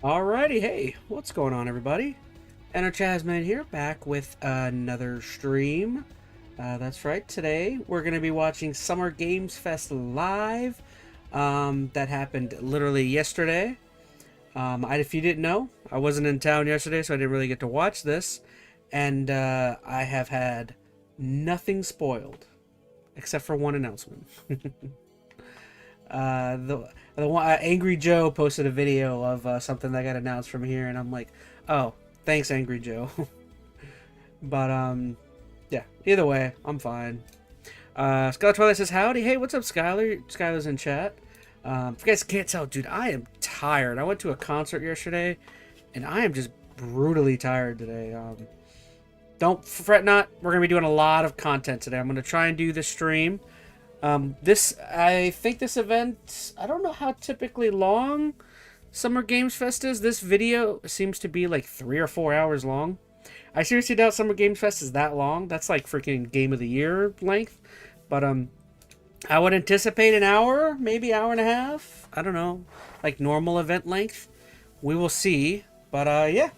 Alrighty, hey, what's going on, everybody? Enter ChazmaN here, back with another stream. That's right, today we're going to be watching Summer Games Fest live. That happened literally yesterday. If you didn't know, I wasn't in town yesterday, so I didn't really get to watch this. And I have had nothing spoiled, except for one announcement. The one Angry Joe posted a video of something that got announced from here, and I'm like, oh, thanks, Angry Joe. But yeah. Either way, I'm fine. Skylar Twilight says howdy. Hey, what's up, Skylar? Skylar's in chat. If you guys can't tell, dude, I am tired. I went to a concert yesterday, and I am just brutally tired today. Don't fret, not. We're gonna be doing a lot of content today. I'm gonna try and do the stream. I think this event, I don't know how typically long Summer Games Fest is. This video seems to be like 3 or 4 hours long. I seriously doubt Summer Games Fest is that long. That's like freaking Game of the Year length. But I would anticipate an hour, maybe hour and a half. I don't know, like normal event length. We will see. But yeah.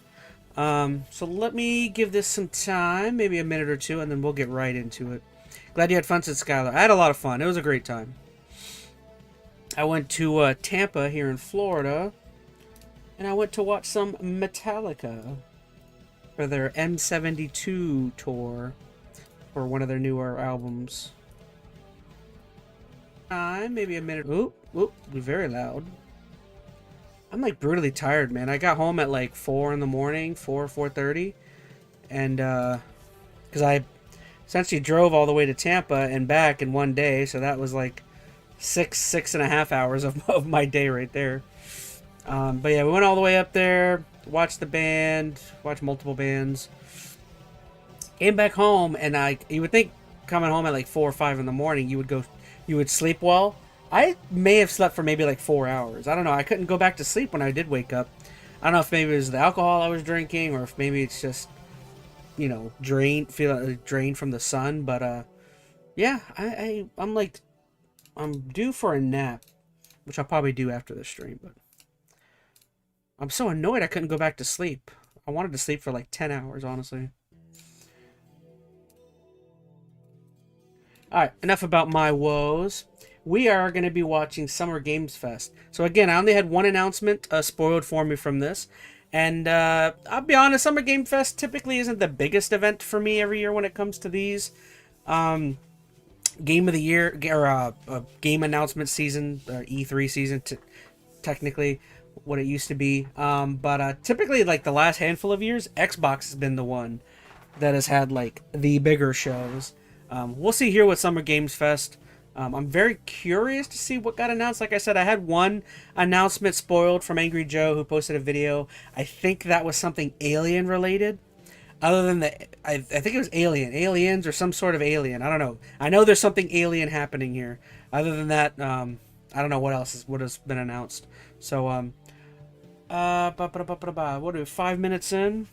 So let me give this some time, maybe a minute or two, and then we'll get right into it. Glad you had fun, said Skylar. I had a lot of fun. It was a great time. I went to Tampa here in Florida, and I went to watch some Metallica for their M72 tour for one of their newer albums. Maybe a minute. Oop, oop, very loud. I'm like brutally tired, man. I got home at like 4 in the morning, 4:30, and because I essentially drove all the way to Tampa and back in one day, so that was like six and a half hours of my day right there. But yeah, we went all the way up there, watched the band, watched multiple bands, came back home, and you would think coming home at like 4 or 5 in the morning, you would sleep well. I may have slept for maybe like 4 hours. I don't know. I couldn't go back to sleep when I did wake up. I don't know if maybe it was the alcohol I was drinking, or if maybe it's just drained from the sun. But yeah, I'm due for a nap, which I'll probably do after the stream. But I'm so annoyed I couldn't go back to sleep. I wanted to sleep for like 10 hours, honestly. All right, enough about my woes. We are going to be watching Summer Games Fest. So again, I only had one announcement spoiled for me from this. And I'll be honest, Summer Game Fest typically isn't the biggest event for me every year when it comes to these. Game of the Year, or game announcement season, or E3 season, technically what it used to be. But typically, like the last handful of years, Xbox has been the one that has had like the bigger shows. We'll see here with Summer Games Fest. I'm very curious to see what got announced. Like I said, I had one announcement spoiled from Angry Joe, who posted a video. I think that was something alien related. Other than that, I think it was aliens, or some sort of alien. I don't know. I know there's something alien happening here. Other than that, I don't know what else what has been announced. So what are we, 5 minutes in?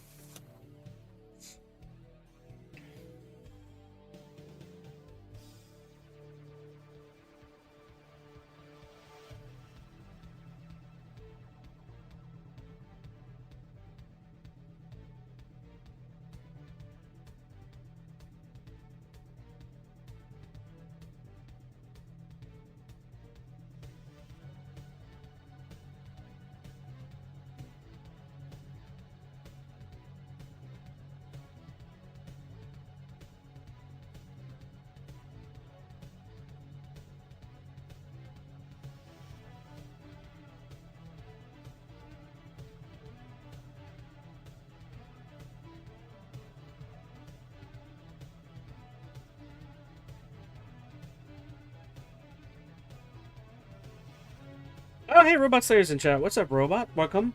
Oh, hey, Robot Slayer's in chat. What's up, Robot? Welcome.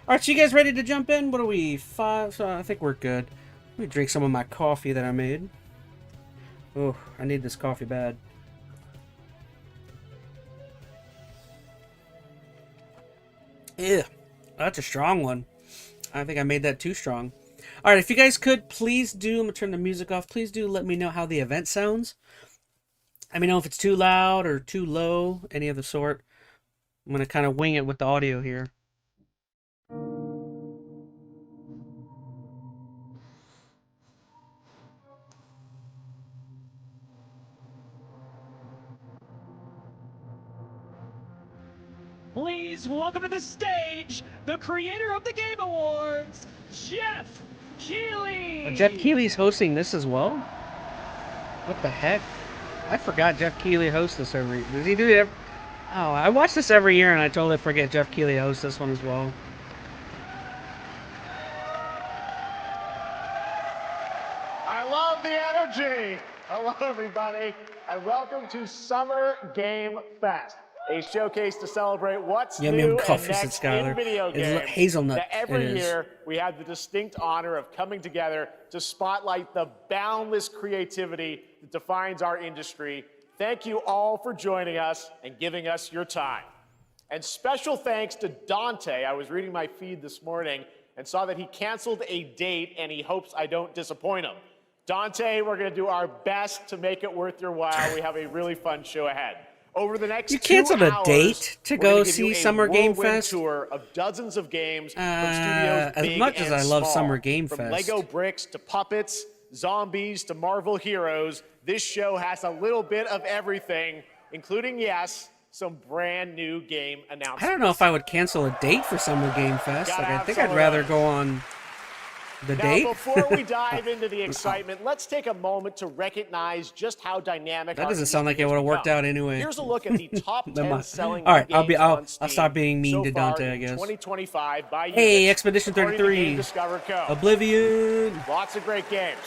All right, so you guys ready to jump in? What are we, 5? So I think we're good. Let me drink some of my coffee that I made. Oh, I need this coffee bad. Yeah, that's a strong one. I think I made that too strong. All right, if you guys could, please do, I'm going to turn the music off. Please do let me know how the event sounds. Let me know if it's too loud or too low, any of the sort. I'm going to kind of wing it with the audio here. Please welcome to the stage the creator of the Game Awards, Jeff Keighley. Jeff Keighley's hosting this as well? What the heck? I forgot Jeff Keighley hosts this every... Does he do it every... Oh, I watch this every year and I totally forget Jeff Keighley hosts this one as well. I love the energy. Hello, everybody, and welcome to Summer Game Fest, a showcase to celebrate what's Yum, new yum, and coffee, next Skylar. in video games. It's hazelnut. Now, every It is. year, we have the distinct honor of coming together to spotlight the boundless creativity that defines our industry. Thank you all for joining us and giving us your time. And special thanks to Dante. I was reading my feed this morning and saw that he canceled a date and he hopes I don't disappoint him. Dante, we're going to do our best to make it worth your while. We have a really fun show ahead. Over the next You canceled 2 a hours, date to we're go gonna give see you a Summer Game whirlwind Fest? tour of dozens of games from studios As big much as and I love small. Summer Game From Fest. Lego bricks to puppets, zombies to Marvel heroes, this show has a little bit of everything, including, yes, some brand new game announcements. I don't know if I would cancel a date for Summer Game Fest. Gotta Like, I have think some I'd of rather those. go on the Now, date. before we dive into the excitement, let's take a moment to recognize just how dynamic That our doesn't sound like it industry would have has worked become. out anyway. Here's a look at the top Never 10 mind. selling All right, games I'll on Steam stop being mean so to far Dante, I in guess. 2025 by Hey, units, Expedition according to 33. Game Discover Co. Oblivion. Lots of great games.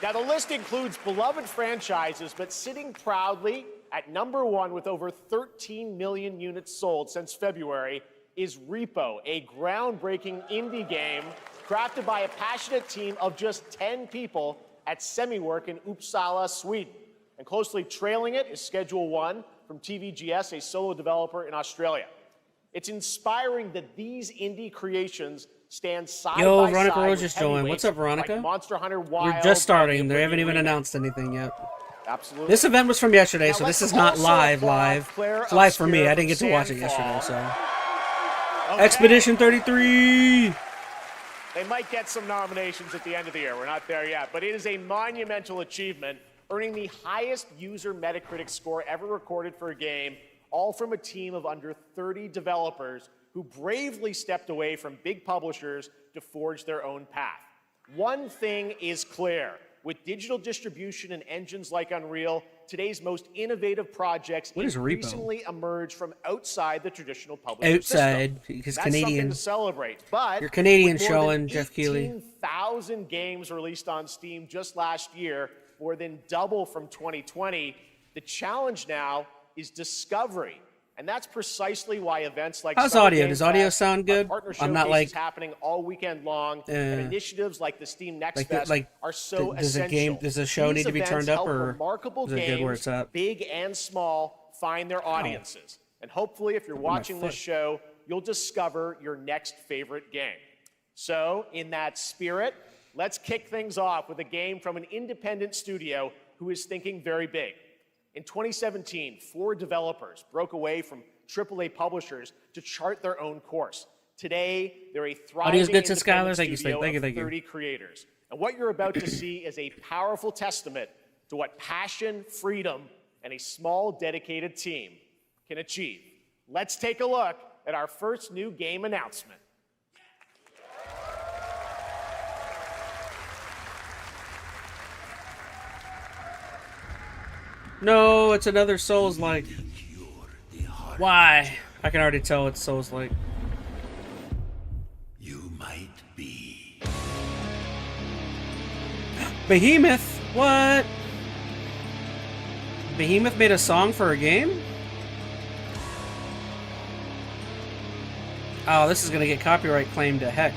Now, the list includes beloved franchises, but sitting proudly at #1 with over 13 million units sold since February is Repo, a groundbreaking indie game crafted by a passionate team of just 10 people at Semiwork in Uppsala, Sweden. And closely trailing it is Schedule 1 from TVGS, a solo developer in Australia. It's inspiring that these indie creations stand side Yo, by Veronica side Rose with just joined. What's up, heavyweights Veronica? like Monster Hunter Wild. We're just starting. and They haven't even Remake. announced anything yet. Absolutely. This event was from yesterday, Now, so this let's is not also live. applaud Claire It's live for me. Obscure I didn't get to from watch it Sandfall. yesterday, so. Okay. Expedition 33. They might get some nominations at the end of the year. We're not there yet, but it is a monumental achievement, earning the highest user Metacritic score ever recorded for a game, all from a team of under 30 developers who bravely stepped away from big publishers to forge their own path. One thing is clear. With digital distribution and engines like Unreal, today's most innovative projects What is Repo? increasingly emerge from outside the traditional publisher system. Outside, because That's something Canadian. to celebrate. But You're Canadian with more showing, than Jeff Keighley. 18,000 games released on Steam just last year, more than double from 2020, the challenge now is discovery. And that's precisely why events like How's Summer audio? Game Does audio Fest, sound good? our partner I'm not showcases like happening all weekend long, and initiatives like the Steam Next Fest are so does essential. does a show These need to be events turned up, help or remarkable is it good where it's games, at? big and small, find their audiences. And hopefully, if you're watching this foot. show, you'll discover your next favorite game. So, in that spirit, let's kick things off with a game from an independent studio who is thinking very big. In 2017, 4 developers broke away from AAA publishers to chart their own course. Today, they're a thriving Audio's good to independent Skylar. Thank you, studio thank you, of thank you. 30 creators. And what you're about to see is a powerful testament to what passion, freedom, and a small, dedicated team can achieve. Let's take a look at our first new game announcement. No, it's another Souls-like. Why? I can already tell it's Souls-like. You might be. Behemoth? What? Behemoth made a song for a game? Oh, this is gonna get copyright claimed to heck.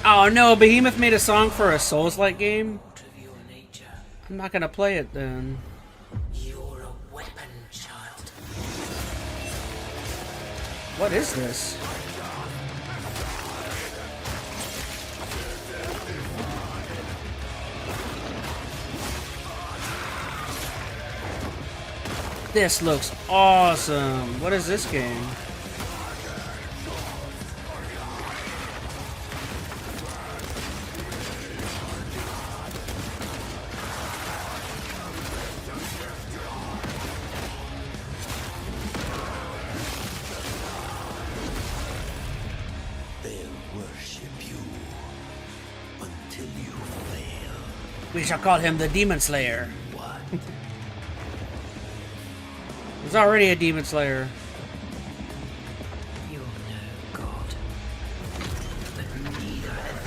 Oh no, Behemoth made a song for a Souls-like game? I'm not gonna play it then. You're a weapon, child. What is this? This looks awesome. What is this game? We shall call him the Demon Slayer. What? There's already a Demon Slayer. You're no god, but neither have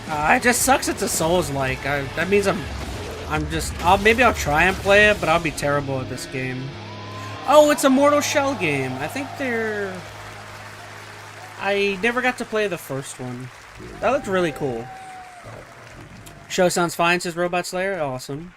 they. It just sucks it's a Souls-like. That means maybe I'll try and play it, but I'll be terrible at this game. Oh, it's a Mortal Shell game. I never got to play the first one. That looked really cool. Show sounds fine, says Robot Slayer. Awesome.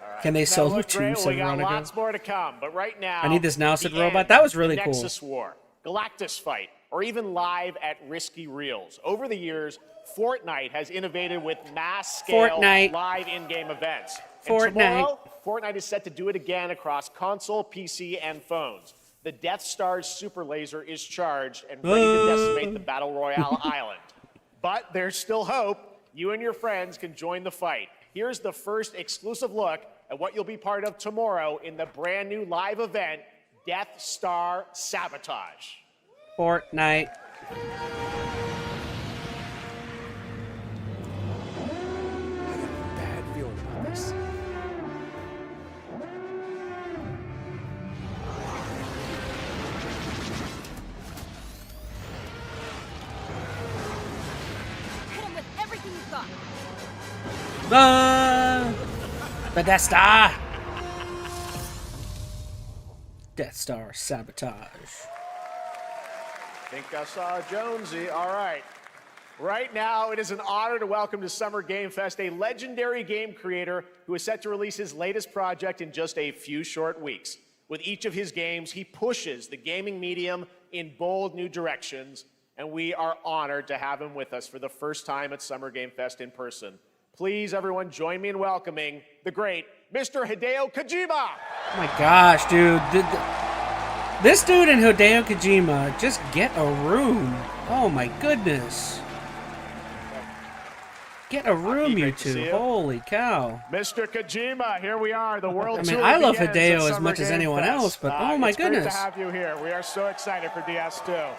Right. Can they That solo looked too, great. said We got Veronica. lots more to come, but right now, I need this now, said the Robot. end, That was really the cool. Nexus War, Galactus Fight, or even live at Risky Reels. Over the years, Fortnite has innovated with mass-scale live in-game events. And tomorrow, Fortnite is set to do it again across console, PC, and phones. The Death Star's super laser is charged and ready to decimate the Battle Royale island. But there's still hope. You and your friends can join the fight. Here's the first exclusive look at what you'll be part of tomorrow in the brand new live event, Death Star Sabotage. Fortnite. Bad feeling about this. Hit him with everything you've got. The Death Star. Death Star Sabotage. Think I saw Jonesy. All right. Right now, it is an honor to welcome to Summer Game Fest a legendary game creator who is set to release his latest project in just a few short weeks. With each of his games, he pushes the gaming medium in bold new directions, and we are honored to have him with us for the first time at Summer Game Fest in person. Please, everyone, join me in welcoming the great Mr. Hideo Kojima. Oh my gosh, dude. This dude and Hideo Kojima, just get a room. Oh my goodness. Get a room, you two. Holy cow. Mr. Kojima, here we are. The world tour I love begins Hideo at as Summer much as Game anyone Fest. else, but oh my it's goodness. Great to have you here. We are so excited for DS2.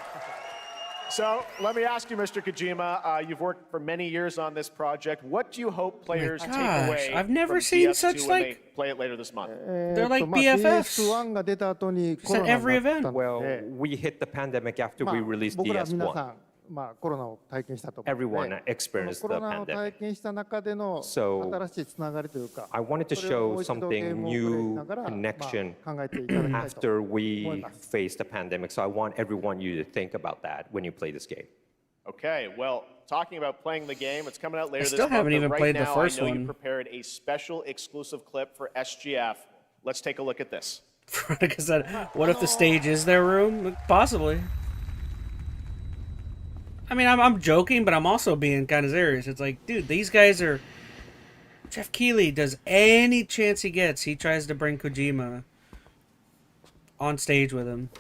So let me ask you, Mr. Kojima, you've worked for many years on this project. What do you hope players take away I've never from seen DS2 such, when like- they play it later this month? They're like BFFs. BS1 が出た後に Just コロ at ナに every なった ん event. で Well, we hit the pandemic after まあ we released 僕ら皆さ DS1. ん、まあ、コロナを体験したと思うので Everyone experienced このコロナを the 体 pandemic. 験した中での So, 新しいつながりというか I wanted to それをも show う一度ゲー something ムをプレイし new ながら、 connection まあ、考えていただきたいと after 思い we ます faced the pandemic. So I want everyone you to think about that when you play this game. Okay, well, talking about playing the game, it's coming out later this still month. haven't but even right played the now, first I know one. you prepared a special exclusive clip for SGF. Let's take a look at this. Veronica said, what if the stage is their room? Possibly. I mean, I'm joking, but I'm also being kind of serious. It's like, dude, these guys are... Jeff Keighley does any chance he gets, he tries to bring Kojima on stage with him.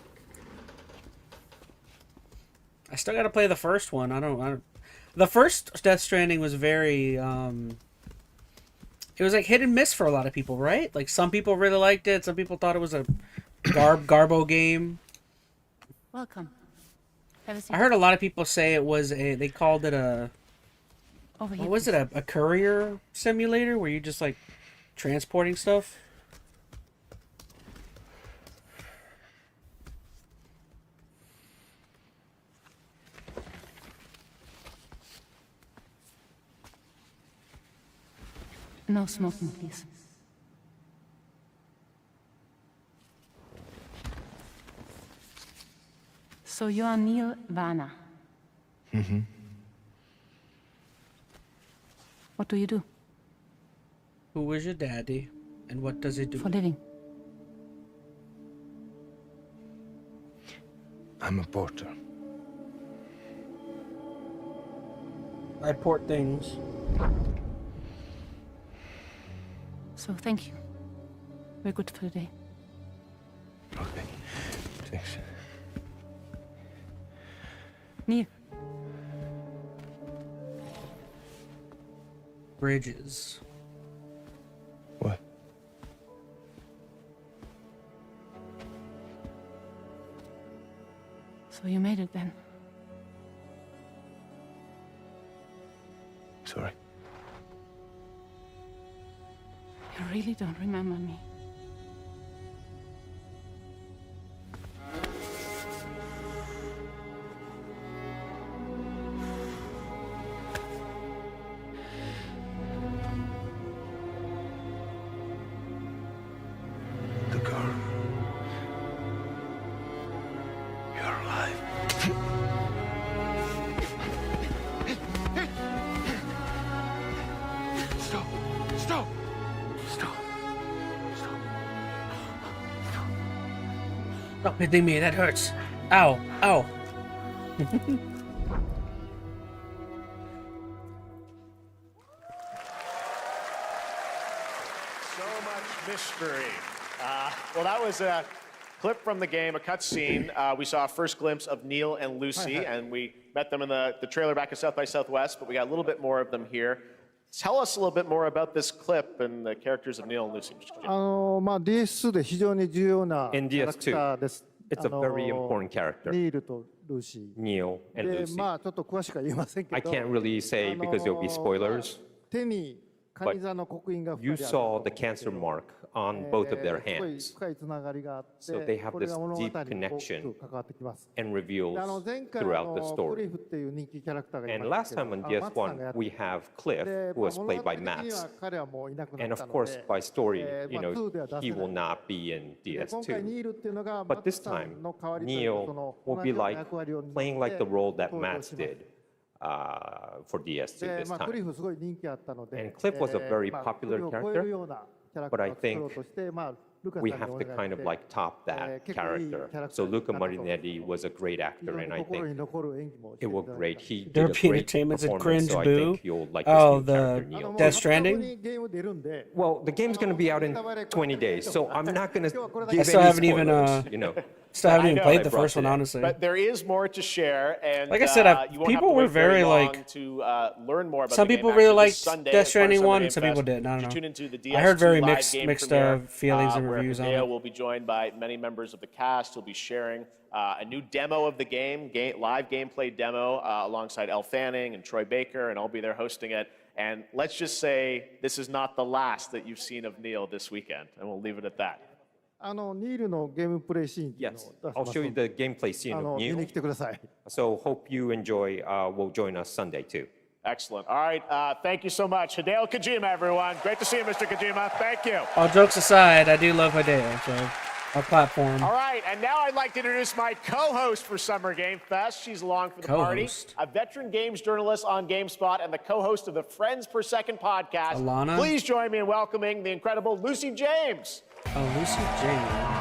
I still got to play the first one. I don't... The first Death Stranding was very... It was like hit and miss for a lot of people, right? Like, some people really liked it. Some people thought it was a garbo game. Welcome. Have a seat. I heard a lot of people say it was a... They called it a... Over here. What was it? A courier simulator where you're just, like, transporting stuff? No smoking, please. So you are Neil Vana. Mm-hmm. What do you do Who was your daddy? And what does he do? for living? I'm a porter. I port things. So thank you. We're good for today. Okay. Thanks. Neil, Bridges. What? So you made it then. Sorry. You really don't remember me. The girl. You're alive. Stop! Stop! Stop! Stop! Stop hitting me, that hurts. Ow, ow. So much mystery. Well, that was a clip from the game, a cutscene. We saw a first glimpse of Neil and Lucy, and we met them in the trailer back at South by Southwest, but we got a little bit more of them here. Tell us a little bit more about this clip and the characters of Neil and Lucy. Mr. Kojima. まあ DS2 で非常に重要なキ In ャラクターです。 It's a very important character, ニールとルーシ Neil ー。 and で、 Lucy. まあちょっと詳しくは言えませんけ I ど、 can't really say because there'll be spoilers. 手にカニ座の刻印が2 You 人ある saw the cancer mark on both of their すごい hands 深いつながりがあって So they have これが this 物語に deep 大き connection く関わってきます。 and で reveals 前回 throughout the ク story. リフっていう人気キャラクターがい And ました last けど、 time on マッツさんがや DS1, って we have Cliff, で who was まあ played 物語 by 的には Max. 彼はもういなくな And った of の course, で、 by story, まあ 2では出せ he な will い。 not be in で今回 DS2. ニールっていうのがマ But ッ this ツさ time, んの代わりというかそ Neil の will 同 be じような like 役割を担って playing like the role that 登場 Max します。 did for DS2 で、 this まあ、クリ time. フすごい人気あったので、 And Cliff was a very まあ popular クリフを超え character, るようなキャラク but タ I ーを作ろ think うとして、まあ、ルカさん we にお have 願い to kind し of て、 like top that 結構いいキャ character. ラクター So に Luca なったと思います。 Marinetti was a great 非 actor, 常に and I 心 think に残る演技もして it いた was だい great. て He did a European great Entertainment's a performance, cringe so I boo. think you'll like this Oh, new the character, あ Neil. の Death Stranding? もう20日後にゲーム出るんで、 Well, the game's going to be out in 20 days, so I'm not going to I give still any haven't even, spoilers, you know. Still haven't I even know. played I the brought first one, it in. honestly. But there is more to share, and Like I said, you won't have people to were wait very very, long like- to learn more about Some the people game. really Actually, liked this Sunday, Death as part of Stranding Summer 1, Game some Fest, people didn't. I you don't know. tune into the I heard DS2 very live mixed game mixed premiere, feelings and where reviews on Hideo it. will be joined by many members of the cast. He'll be sharing a new demo of the game, live gameplay demo alongside Elle Fanning and Troy Baker, and I'll be there hosting it. And let's just say this is not the last that you've seen of Neil this weekend, and we'll leave it at that. ニールのゲームプレイシーンっていうの Yes, を出し I'll ます show you ので the gameplay scene of 見に Neil. 来てください。 So hope you enjoy. Will join us Sunday too. Excellent. All right, thank you so much. Hideo Kojima, everyone. Great to see you, Mr. Kojima. Thank you. All jokes aside, I do love Hideo, so our platform. All right, and now I'd like to introduce my co-host for Summer Game Fest. She's along for the party. Co-host? A veteran games journalist on GameSpot and the co-host of the Friends Per Second podcast. Alana? Please join me in welcoming the incredible Lucy James. Oh, Lucy James.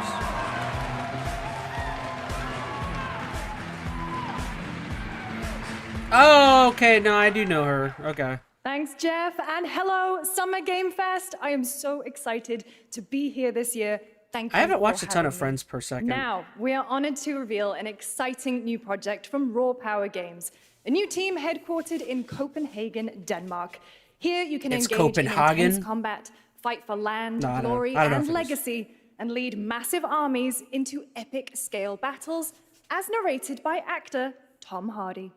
Oh, okay. No, I do know her. Okay. Thanks, Jeff, and hello, Summer Game Fest. I am so excited to be here this year. Thank you. I haven't watched for a ton of having me. Friends Per Second. Now, we are honored to reveal an exciting new project from Raw Power Games, a new team headquartered in Copenhagen, Denmark. Here you can It's engage Copenhagen? in intense combat, fight for land, No, I don't- glory, I don't know and if it is. legacy, and lead massive armies into epic scale battles, as narrated by actor Tom Hardy.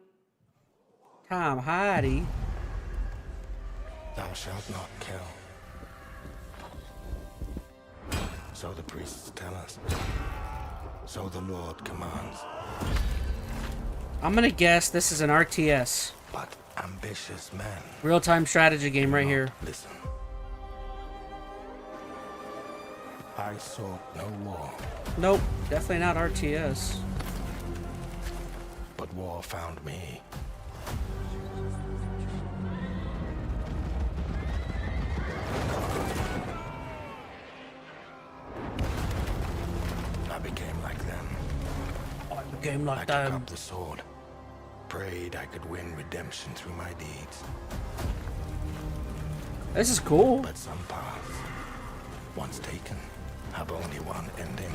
Tom Hardy. Thou shalt not kill. So the priests tell us. So the Lord commands. I'm gonna guess this is an RTS. But ambitious men Real-time strategy game right here. listen. I sought no war, Nope, definitely not RTS. but war found me. I became like them. Game I like took that. up the sword. Prayed I could win redemption through my deeds. This is cool. But some paths, once taken, have only one ending.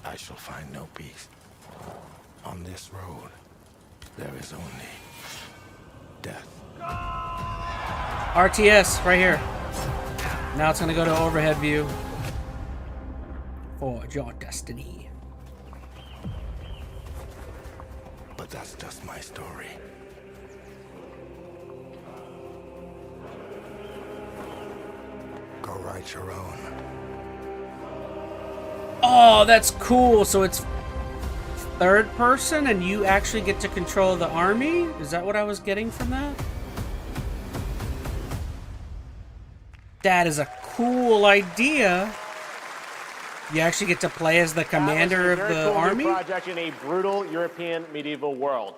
I shall find no peace. On this road, there is only death. RTS right here. Now it's gonna go to overhead view. Forge your destiny. But that's just my story. Go write your own. Oh, that's cool. So it's third person and you actually get to control the army? Is that what I was getting from that? That is a cool idea. You actually get to play as the commander of the army? Project in a brutal European medieval world.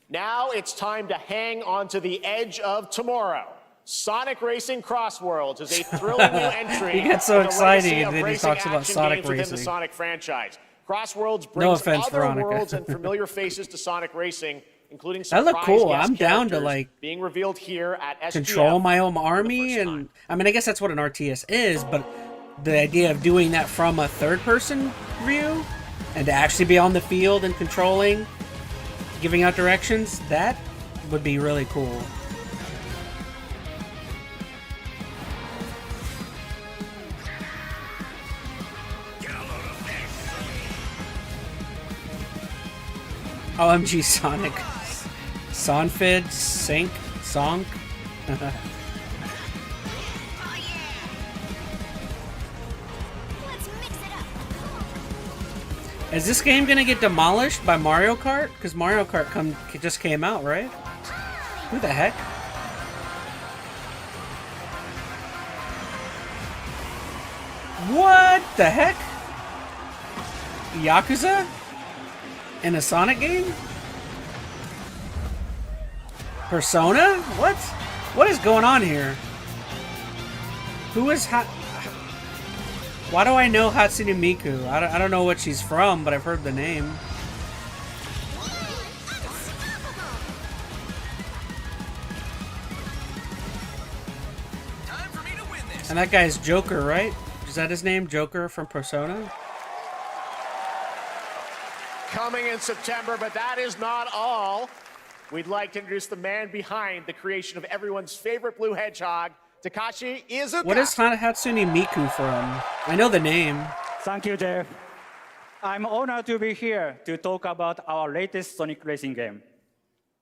Now it's time to hang on to the edge of tomorrow. Sonic Racing Crossworlds is a thrilling new entry. He gets so in the excited legacy of that he racing talks about action Sonic games within Racing. the Sonic franchise. Crossworlds No brings offense, other Veronica. worlds and familiar faces to Sonic Racing, including some That look cool. guest I'm down to, characters like, being revealed here at SGF. Control my own army, and I mean, I guess that's what an RTS is, but the idea of doing that from a third-person view and to actually be on the field and controlling, giving out directions, that would be really cool. OMG Sonic. Sonfid, Sync, Sonk. Is this game gonna get demolished by Mario Kart? Because Mario Kart just came out, right? Who the heck? What the heck? Yakuza? In a Sonic game? Persona? What? What is going on here? Who is Why do I know Hatsune Miku? I don't know what she's from, but I've heard the name. And that guy's Joker, right? Is that his name? Joker from Persona? Coming in September, but that is not all. We'd like to introduce the man behind the creation of everyone's favorite blue hedgehog, Takashi Iizuka. What is Hatsune Miku from? I know the name. Thank you, Jeff. I'm honored to be here to talk about our latest Sonic Racing game.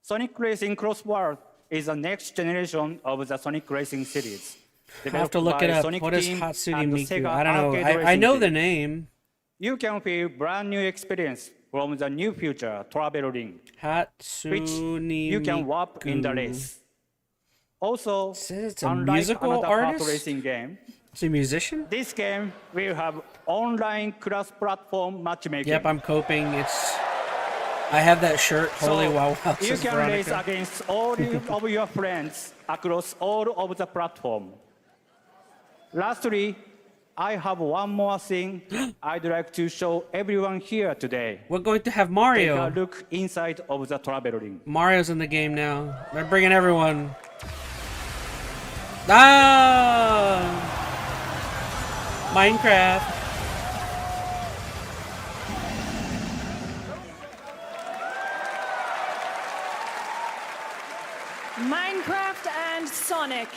Sonic Racing Crossworld is the next generation of the Sonic Racing series. I have to look it up. Sonic What is Team Hatsune and Miku? Sega I don't know. Arcade I Racing know Team. the name. You can feel brand new experience from the new future travel ring, Hatsune which you can warp in the race. Also, it's a unlike musical another artist? kart racing game, Is he a musician? this game will have online cross-platform matchmaking. Yep, I'm coping. I have that shirt. Holy wow! Wow, You says can race Veronica. against all of your friends across all of the platform. Lastly, I have one more thing I'd like to show everyone here today. We're going to have Take Mario. a look inside of the travel ring. Mario's in the game now. They're bringing everyone. Ah! Minecraft. Minecraft and Sonic.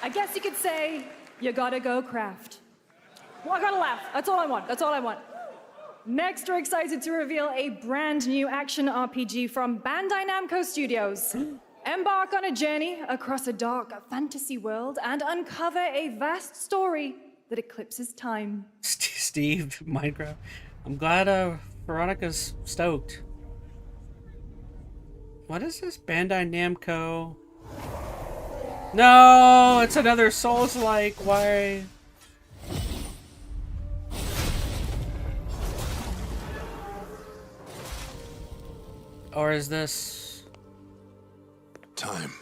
I guess you could say, you gotta go craft. Well, I gotta laugh. That's all I want. That's all I want. Next, we're excited to reveal a brand new action RPG from Bandai Namco Studios. Embark on a journey across a dark fantasy world and uncover a vast story that eclipses time. Steve, Minecraft. I'm glad Veronica's stoked. What is this? Bandai Namco. No, it's another Souls-like. Why? Or is this... Time.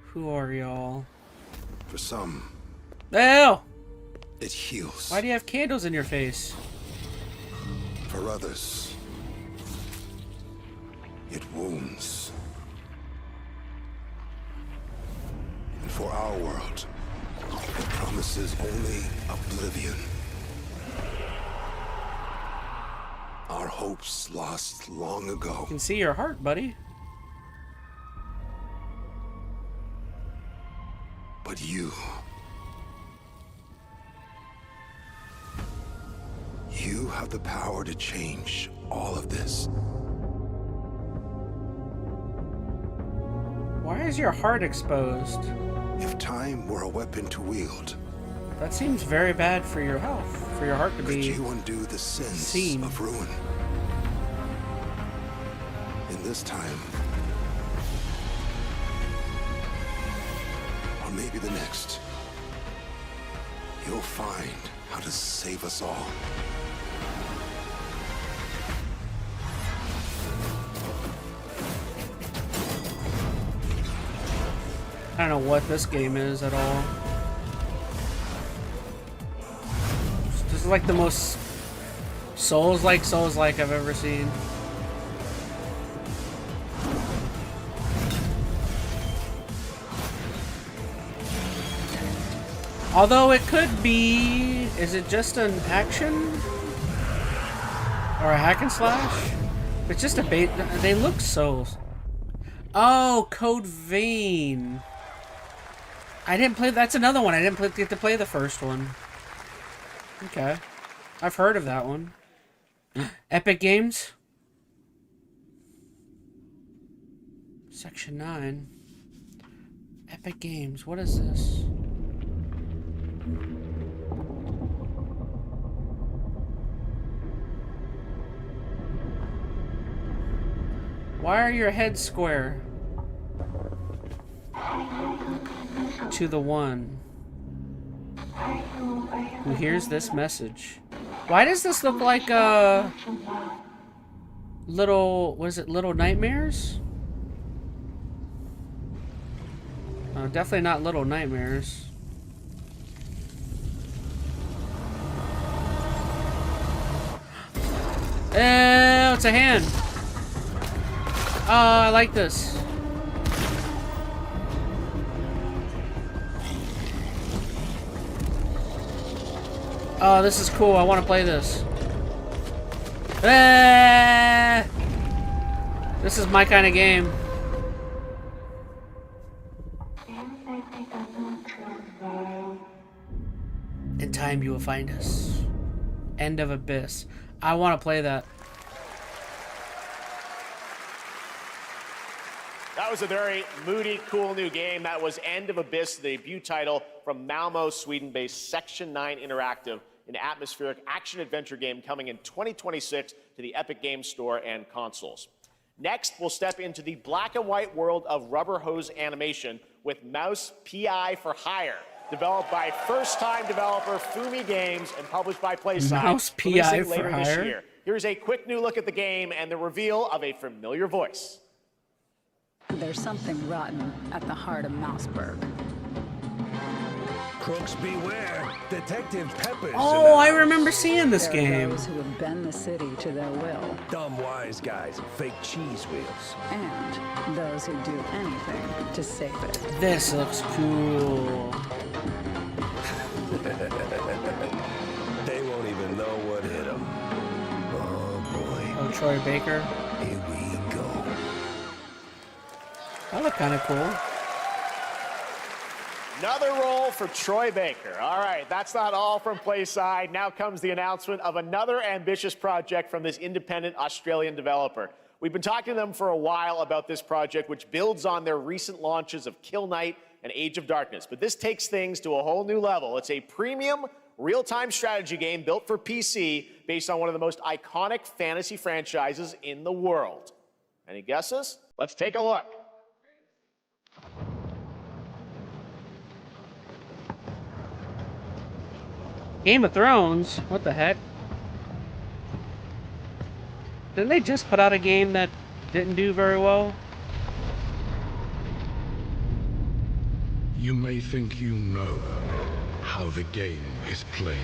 Who are y'all? For some, Ew! it heals. Why do you have candles in your face? For others, it wounds. And for our world, it promises only oblivion. Our hopes lost long ago. I can see your heart, buddy. But you You have the power to change all of this. Why is your heart exposed? If time were a weapon to wield, that seems very bad for your health, for your heart to could be you undo the sins seen. of ruin? In this time, or maybe the next, you'll find how to save us all. I don't know what this game is at all. This is like the most Souls-like I've ever seen. Although it could be... Is it just an action? Or a hack and slash? It's just a bait... They look Souls. Oh, Code Vein. I didn't play... That's another one. I didn't get to play the first one. Okay. I've heard of that one. Epic Games? Section 9. Epic Games. What is this? Why are your heads square? To the one who hears this message. Why does this look like Little... Was it Little Nightmares? Definitely not Little Nightmares. Oh, it's a hand. Oh, I like this. Oh, this is cool. I want to play this. Ah! This is my kind of game. In time, you will find us. End of Abyss. I want to play that. That was a very moody, cool new game. That was End of Abyss, the debut title from Malmo, Sweden-based Section 9 Interactive, an atmospheric action-adventure game coming in 2026 to the Epic Games Store and consoles. Next, we'll step into the black and white world of rubber hose animation with Mouse PI for Hire, developed by first-time developer Fumi Games and published by PlaySide. Mouse PI releasing for later this Hire? year. Here's a quick new look at the game and the reveal of a familiar voice. There's something rotten at the heart of Mouseburg. Crooks beware. Detective Pepper's Oh, I remember seeing this game. Those who would bend the city to their will. Dumb wise guys and fake cheese wheels. And those who do anything to save it. This looks cool. They won't even know what hit them. Oh boy. Oh, Troy Baker. Here we go. That looked kind of cool. Another role for Troy Baker. All right, that's not all from PlaySide. Now comes the announcement of another ambitious project from this independent Australian developer. We've been talking to them for a while about this project, which builds on their recent launches of Kill Knight and Age of Darkness. But this takes things to a whole new level. It's a premium, real-time strategy game built for PC based on one of the most iconic fantasy franchises in the world. Any guesses? Let's take a look. Game of Thrones? What the heck? Didn't they just put out a game that didn't do very well? You may think you know how the game is played.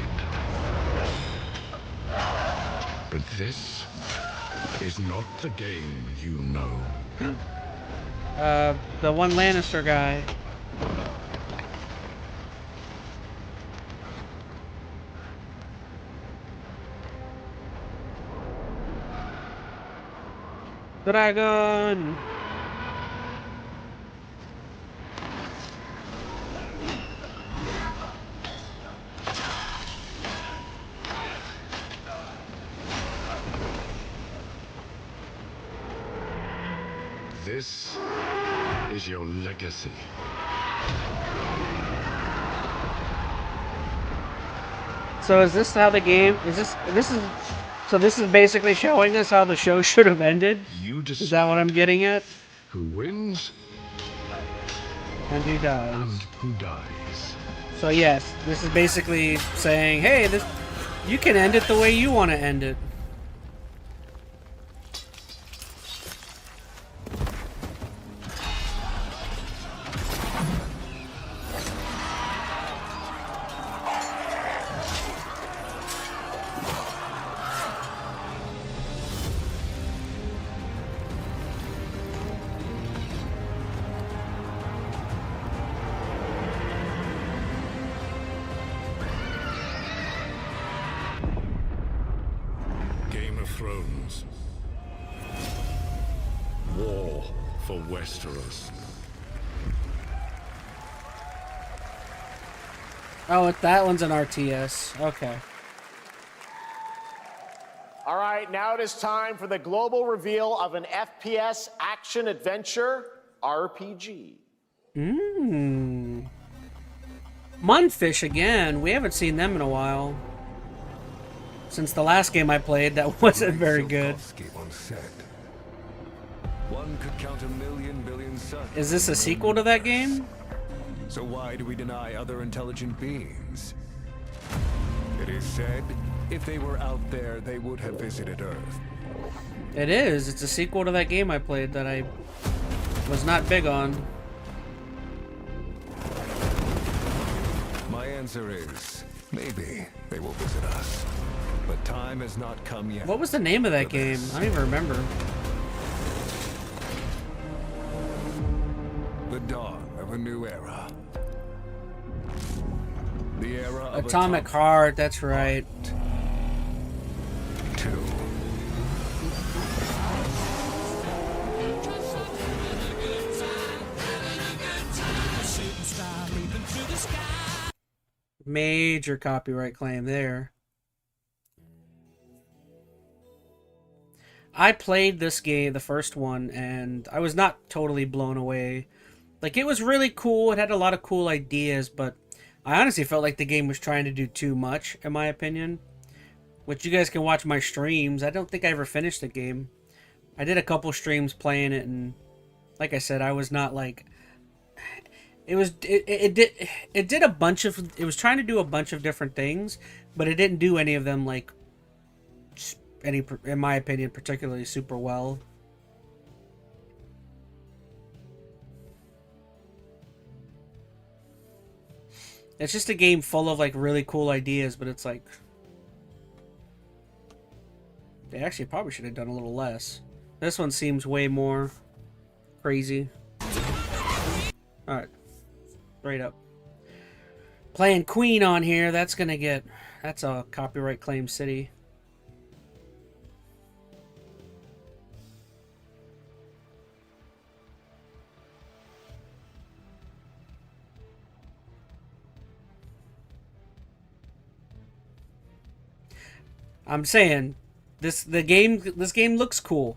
But this is not the game you know. The one Lannister guy. Dragon! This is your legacy. So is this how the game so this is basically showing us how the show should have ended? Is that what I'm getting at? Who wins And who dies. and who dies. So yes, this is basically saying, hey, you can end it the way you want to end it. Game of Thrones. War for Westeros. Oh, that one's an RTS. Okay. All right, now it is time for the global reveal of an FPS action adventure RPG. Munfish again. We haven't seen them in a while. Since the last game I played, that wasn't very good. One could count a million billion suns. Is this a sequel to that game? So why do we deny other intelligent beings? It is said, if they were out there, they would have visited Earth. It is. It's a sequel to that game I played that I was not big on. My answer is, maybe they will visit us. But time has not come yet. What was the name of that game? I don't even remember. The dawn of a new era. The era of Atomic Heart, that's right. 2. Major copyright claim there. I played this game, the first one, and I was not totally blown away. Like, it was really cool. It had a lot of cool ideas, but I honestly felt like the game was trying to do too much, in my opinion. Which you guys can watch my streams. I don't think I ever finished the game. I did a couple streams playing it, and like I said, I was not like... It did a bunch of... It was trying to do a bunch of different things, but it didn't do any of them, like... in my opinion, particularly super well. It's just a game full of like really cool ideas, but it's like they actually probably should have done a little less. This one seems way more crazy. Alright. Straight up. Playing Queen on here, that's a copyright claim city. I'm saying this game looks cool.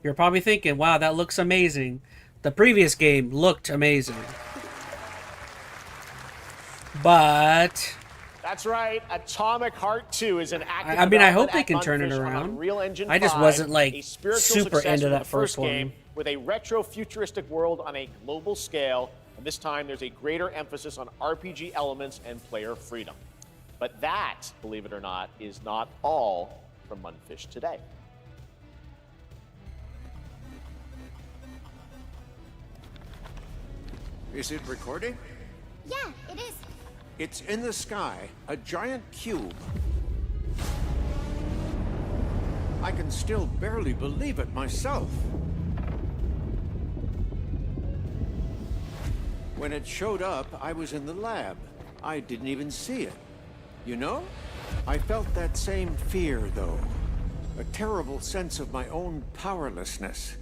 You're probably thinking, wow, that looks amazing. The previous game looked amazing. But That's right. Atomic Heart 2 is an active I mean, I hope development they at can turn it Munfish on around. Unreal Engine I just 5, wasn't like a spiritual super success into from that the first one. game with a retro futuristic world on a global scale. And this time there's a greater emphasis on RPG elements and player freedom. But that, believe it or not, is not all from Munfish today. Is it recording? Yeah, it is. It's in the sky, a giant cube. I can still barely believe it myself. When it showed up, I was in the lab. I didn't even see it. You know? I felt that same fear, though. A terrible sense of my own powerlessness.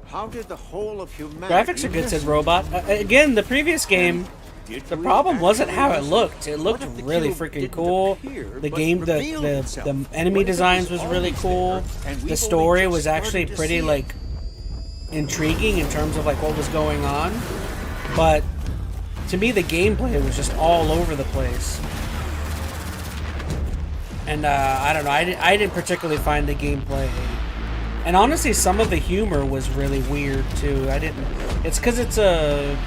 How did the whole of humanity... Graphics are good, said Robot. Again, the previous game did The we problem wasn't how it actually- looked. It looked What if the really cube freaking didn't cool. appear, The but game, revealed the itself? enemy What if it designs was always really cool. there, and we've The only story just was actually started to pretty see it? like intriguing in terms of like what was going on, but to me the gameplay was just all over the place. And I don't know, I didn't particularly find the gameplay, and honestly some of the humor was really weird too. It's because it's a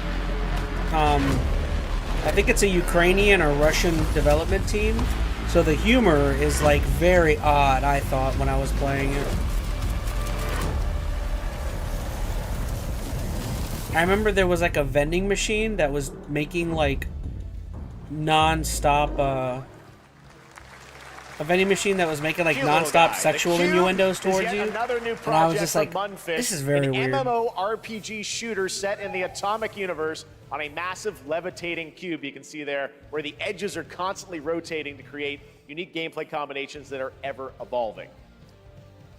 I think it's a Ukrainian or Russian development team, so the humor is like very odd, I thought, when I was playing it. I remember there was like a vending machine that was making like non-stop a vending machine that was making like non-stop sexual innuendos towards you, Another new and I was project just from like, Munfish, this is very an weird. MMORPG shooter set in the Atomic Universe on a massive levitating cube. You can see there where the edges are constantly rotating to create unique gameplay combinations that are ever evolving.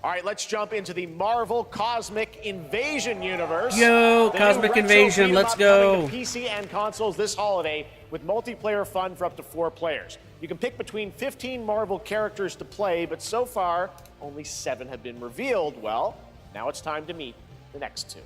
All right, let's jump into the Marvel Cosmic Invasion universe. Yo, The Cosmic new retro Invasion, beat 'em let's up coming go. to PC and consoles this holiday with multiplayer fun for up to 4 players. You can pick between 15 Marvel characters to play, but so far, only 7 have been revealed. Well, now it's time to meet the next 2.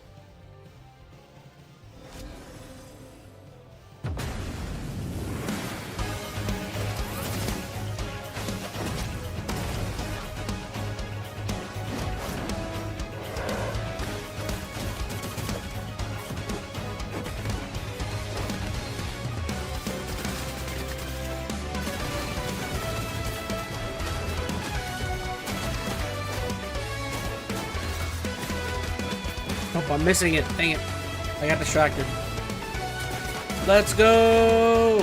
Oh, I'm missing it. Dang it. I got distracted. Let's go!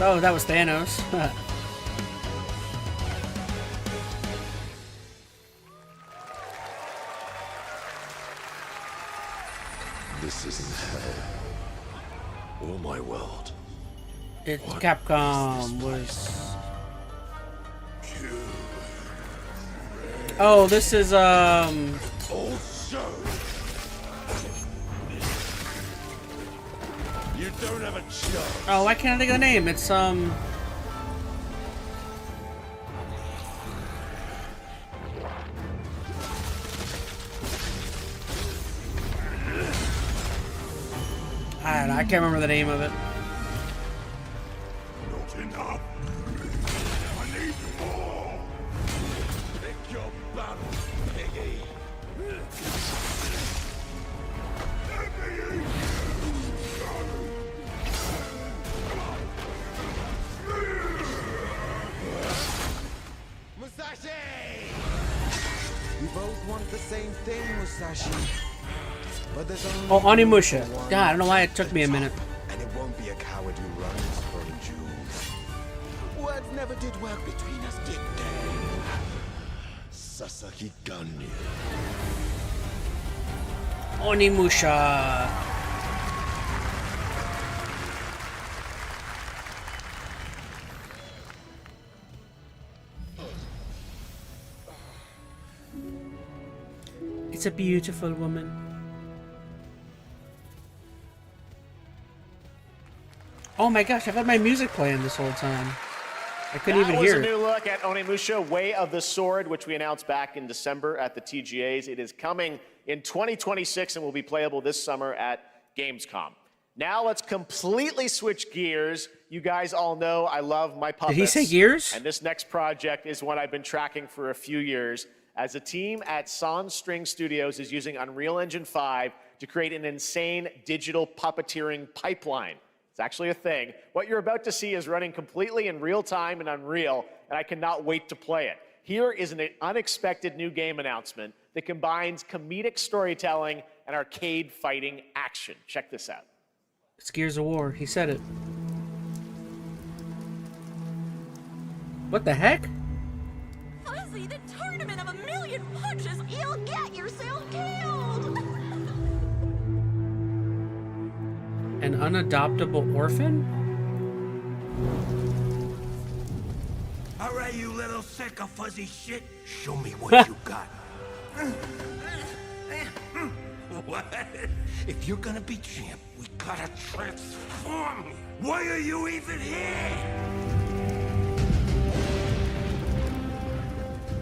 Oh, that was Thanos. This isn't hell. Or my world. It's Capcom was. Oh, this is Also, you don't have a chance. Oh, why can't I think of the name? It's I don't know, I can't remember the name of it. Not enough. I need more. Pick your battle, piggy. Musashi! We both want the same thing, Musashi. But there's only Oh, Onimusha. one God, I don't know why it took me a minute. And it won't be a coward who runs from Jews. Words never did work between us, did they? Sasaki Ganyu. Onimusha. It's a beautiful woman. Oh my gosh, I've had my music playing this whole time. I couldn't even hear That was it. a new look at Onimusha, Way of the Sword, which we announced back in December at the TGAs. It is coming in 2026 and will be playable this summer at Gamescom. Now let's completely switch gears. You guys all know I love my puppets. Did he say gears? And this next project is one I've been tracking for a few years, as a team at Sans String Studios is using Unreal Engine 5 to create an insane digital puppeteering pipeline. It's actually a thing. What you're about to see is running completely in real time in Unreal, and I cannot wait to play it. Here is an unexpected new game announcement that combines comedic storytelling and arcade fighting action. Check this out. It's Gears of War. He said it. What the heck? Fuzzy, the tournament of a million punches, you'll get yourself killed! An unadoptable orphan? Hooray, you little sick of fuzzy shit? Show me what you got. What? If you're gonna be champ, we gotta transform you. Why are you even here?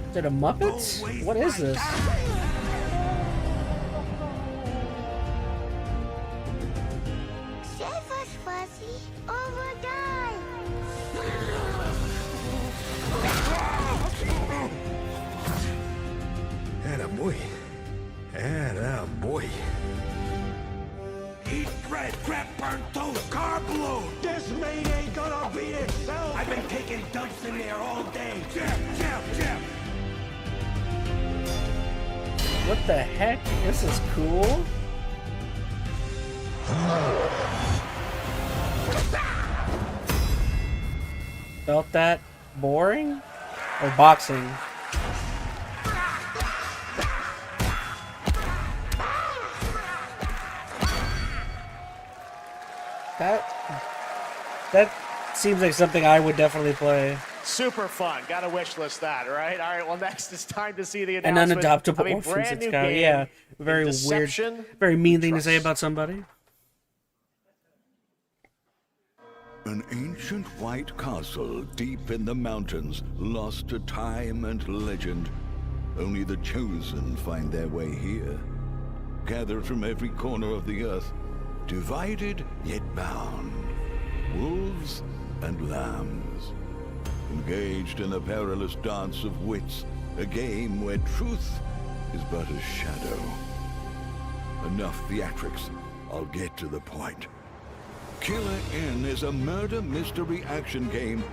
Is it a Muppets? What is this? Save us, Fuzzy, or we'll die. Attaboy. Attaboy. Eat bread, crap, burnt toast, carb load. This mate ain't gonna beat itself. I've been taking dumps in there all day. Jeff. What the heck? This is cool. Felt that boring? Or boxing? That seems like something I would definitely play. Super fun. Got to wish list that, right? All right, well, next it's time to see the An announcement unadoptable of a orphans. brand It's new got, game. yeah, very Deception weird, very mean thing to Trust. say about somebody. An ancient white castle deep in the mountains, lost to time and legend. Only the chosen find their way here. Gathered from every corner of the earth, divided yet bound. Wolves and lambs. Engaged in a perilous dance of wits, a game where truth is but a shadow. Enough theatrics, I'll get to the point. Killer N is a murder mystery action game.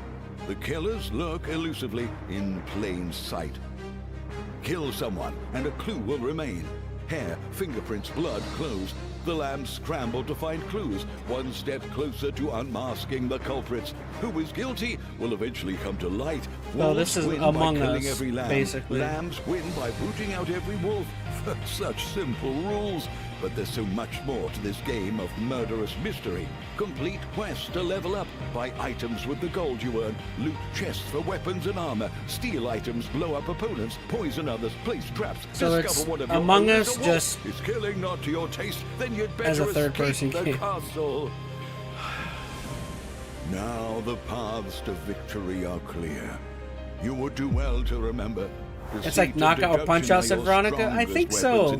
The killers lurk elusively in plain sight. Kill someone and a clue will remain. Hair, fingerprints, blood, clothes. The lambs scramble to find clues, one step closer to unmasking the culprits. Who is guilty will eventually come to light. Well, this is Wolves win Among by killing Us, every lamb. basically. Lambs win by booting out every wolf. Such simple rules. But there's so much more to this game of murderous mystery. Complete quests to level up, buy items with the gold you earn, loot chests for weapons and armor, steal items, blow up opponents, poison others, place traps, So it's discover one of your Among own Us is a wolf. just Is killing not to your taste, then you'd better as a third-person escape the game. castle. Now the paths to victory are clear. You would do well to remember. It's like knockout or punch out, said Veronica. I think so.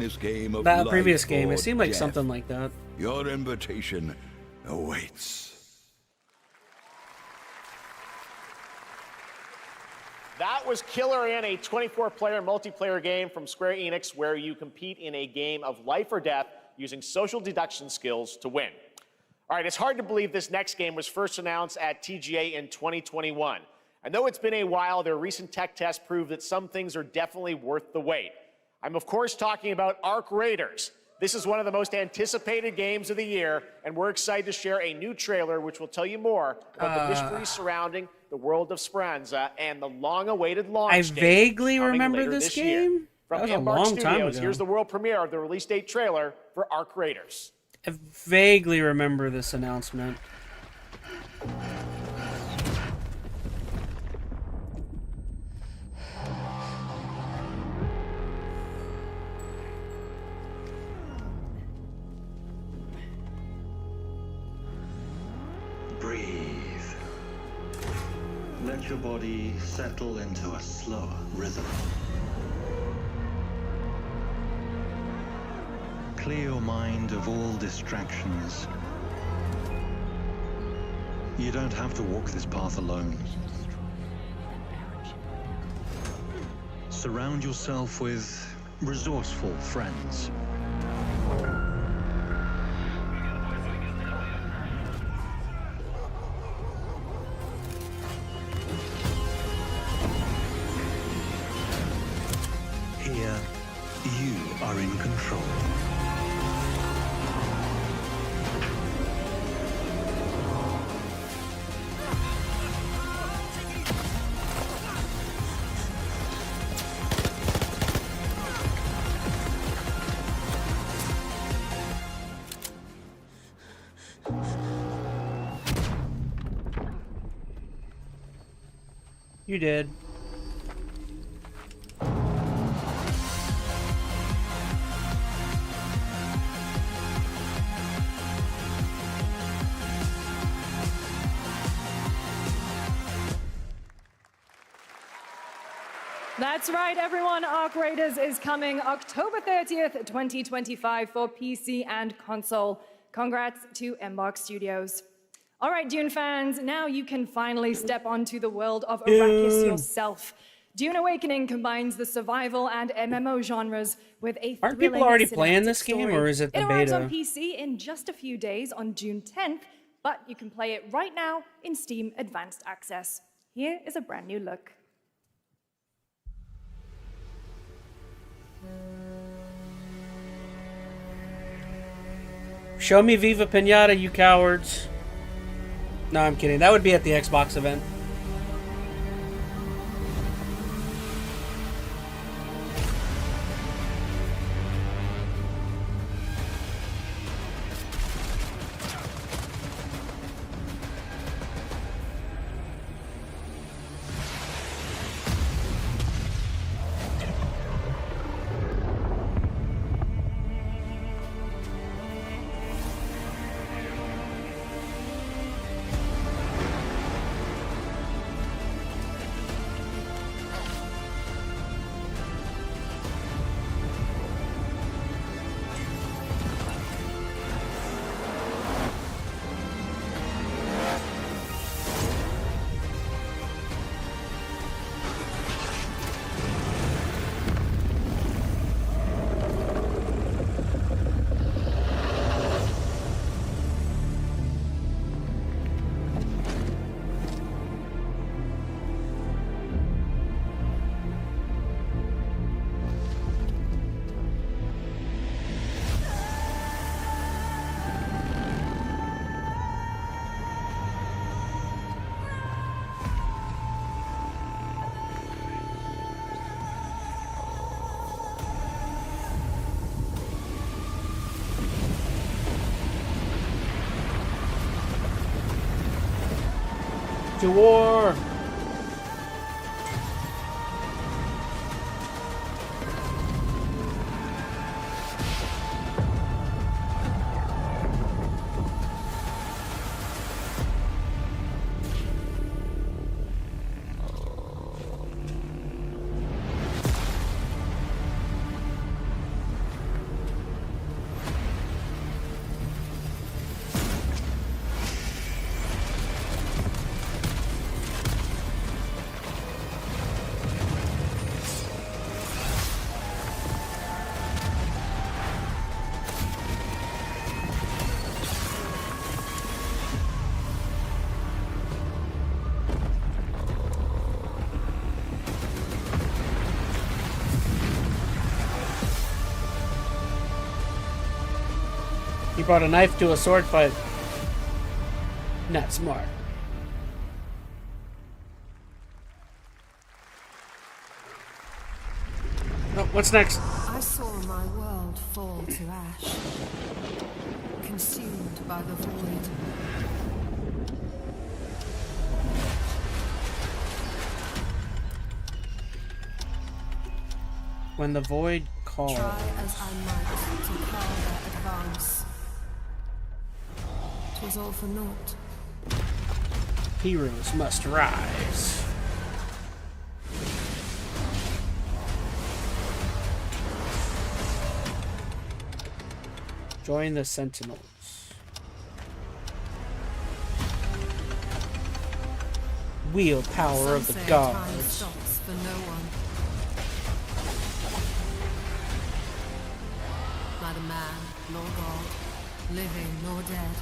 That previous game, it seemed like something like that. Your invitation awaits. That was Killer N, a 24-player multiplayer game from Square Enix where you compete in a game of life or death using social deduction skills to win. All right, it's hard to believe this next game was first announced at TGA in 2021. And though it's been a while, their recent tech tests prove that some things are definitely worth the wait. I'm of course talking about Arc Raiders. This is one of the most anticipated games of the year, and we're excited to share a new trailer which will tell you more about the mystery surrounding the world of Speranza and the long-awaited launch I date vaguely coming remember later this year. game. From That was a Embark long time Studios, ago. here's the world premiere of the release date trailer for Arc Raiders. I vaguely remember this announcement. Breathe. Let your body settle into a slower rhythm. Clear your mind of all distractions. You don't have to walk this path alone. Surround yourself with resourceful friends. Here, you are in control. You did. That's right, everyone. Arc Raiders is coming October 30th, 2025 for PC and console. Congrats to Embark Studios. All right, Dune fans, now you can finally step onto the world of Arrakis yourself. Dune Awakening combines the survival and MMO genres with a Aren't people already playing this game, or is it the beta? It arrives on PC in just a few days on June 10th, but you can play it right now in Steam Advanced Access. Here is a brand new look. Show me Viva Pinata, you cowards. No, I'm kidding. That would be at the Xbox event. To war! He brought a knife to a sword fight. Not smart. Oh, what's next? I saw my world fall to ash, consumed by the void. When the void calls. Try as I might to quell their advance. 'Twas all for naught. Heroes must rise. Join the Sentinels. Wield power of the gods. Time stops for no one. Neither man nor god, living nor dead.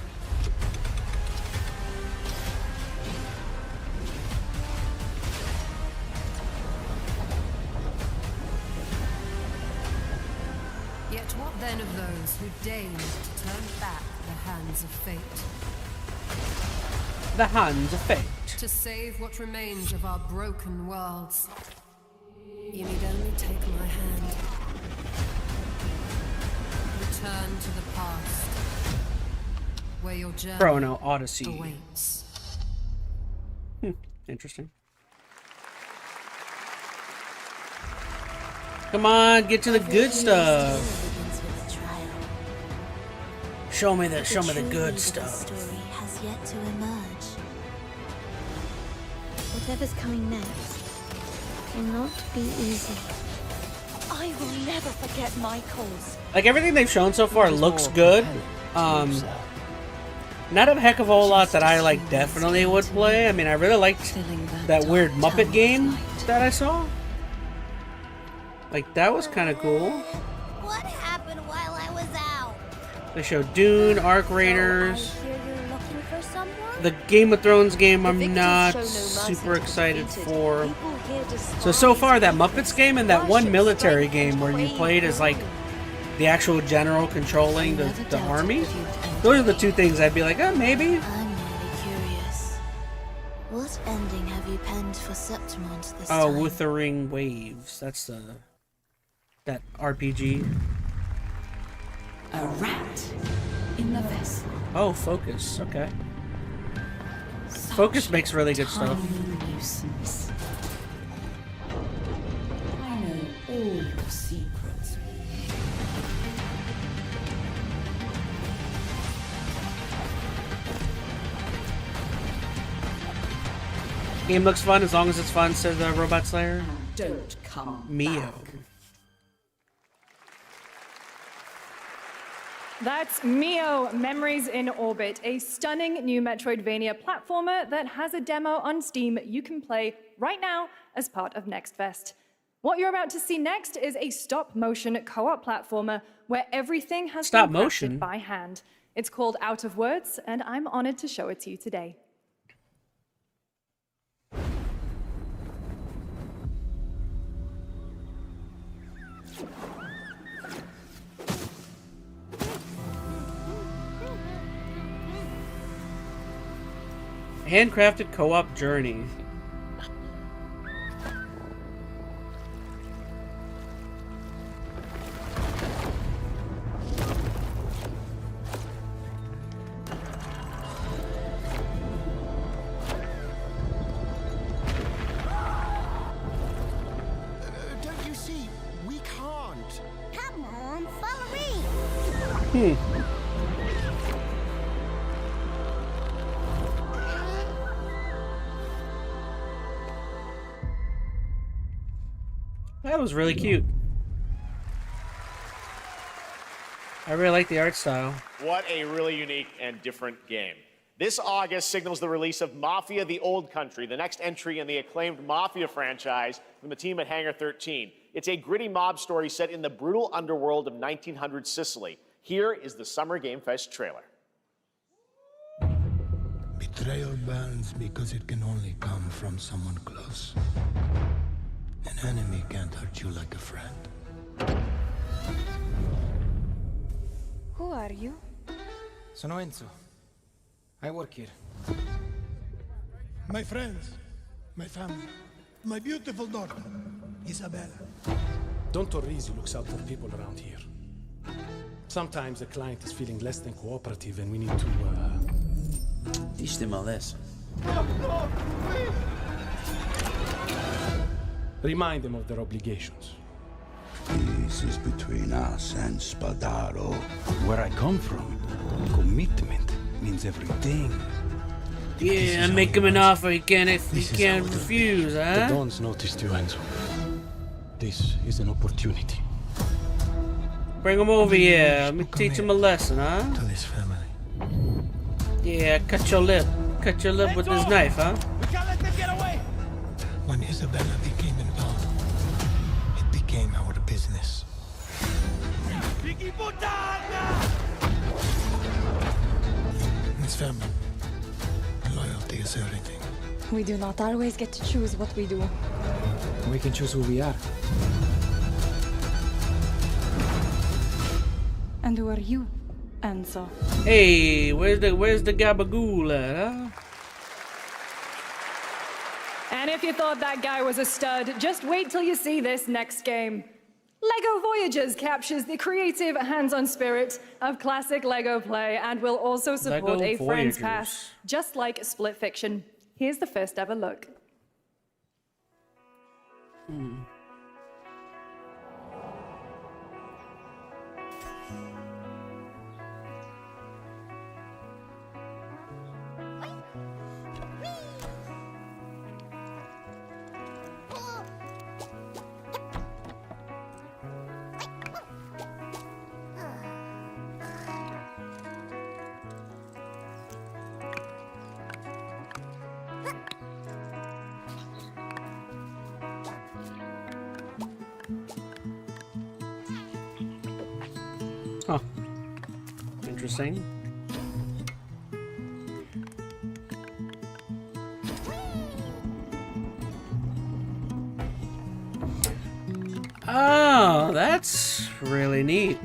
Yet what then of those who deigned to turn back the hands of fate? The hands of fate. To save what remains of our broken worlds. You need only take my hand. Return to the past, where your journey Chrono Odyssey awaits. Interesting. Come on, get to the good stuff. Show me the good stuff. The story has yet to emerge. Whatever's coming next, will not be easy. I will never forget my cause. Like, everything they've shown so far looks good. Not a heck of a whole lot that I, like, definitely would play. I mean, I really liked that weird Muppet game that I saw. Like, that was kind of cool. What happened while I was out? They showed Dune, Arc Raiders. I hear you're looking for someone? The Game of Thrones game I'm not super excited for. So far, that Muppets game and that one military game where you played as, like, the actual general controlling the army. Those are the two things I'd be like, oh, maybe. I'm really curious. What ending have you penned for ChazmaN this Oh, time? Wuthering Waves. That's that RPG. A rat in the vessel. Oh, Focus. Okay. Focus makes really good stuff. Nuisance. I know all your secrets. Game looks fun as long as it's fun, says the Robot Slayer. Don't come Mio. back. That's Mio, Memories in Orbit, a stunning new Metroidvania platformer that has a demo on Steam you can play right now as part of Next Fest. What you're about to see next is a stop-motion co-op platformer where everything has been crafted by hand. It's called Out of Words, and I'm honored to show it to you today. Handcrafted co-op journey. Don't you see? We can't. Come on, follow me. That was really cute. I really like the art style. What a really unique and different game. This August signals the release of Mafia: The Old Country, the next entry in the acclaimed Mafia franchise from the team at Hangar 13. It's a gritty mob story set in the brutal underworld of 1900 Sicily. Here is the Summer Game Fest trailer. Betrayal burns because it can only come from someone close. An enemy can't hurt you like a friend. Who are you? Sono Enzo. I work here. My friends, my family, my beautiful daughter, Isabella. Don Torrisi looks out for people around here. Sometimes the client is feeling less than cooperative and we need to, teach them a lesson. Remind them of their obligations. This is between us and Spadaro. Where I come from, commitment means everything. Yeah, make him an offer he can't refuse, huh? The Dons noticed you, Enzo. This is an opportunity. Bring him over here. Let me teach him a lesson, huh? To this family. Yeah, cut your lip. Cut your lip with this knife, huh? We can't let them get away. When Isabella became involved, it became our business. Piggy puttana! This family, loyalty is everything. We do not always get to choose what we do. We can choose who we are. And who are you, Enzo? Hey, where's the gabagool at, huh? And if you thought that guy was a stud, just wait till you see this next game. LEGO Voyages captures the creative, hands-on spirit of classic LEGO play and will also support LEGO a Friends Voyagers. Pass, just like Split Fiction. Here's the first ever look. Huh. Interesting. Oh, that's really neat.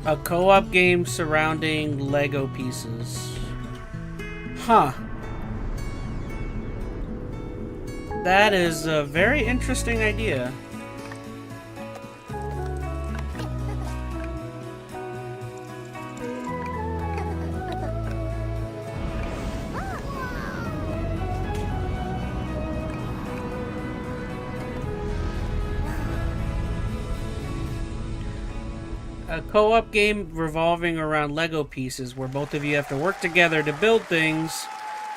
A co-op game surrounding Lego pieces. Huh. That is a very interesting idea. A co-op game revolving around Lego pieces where both of you have to work together to build things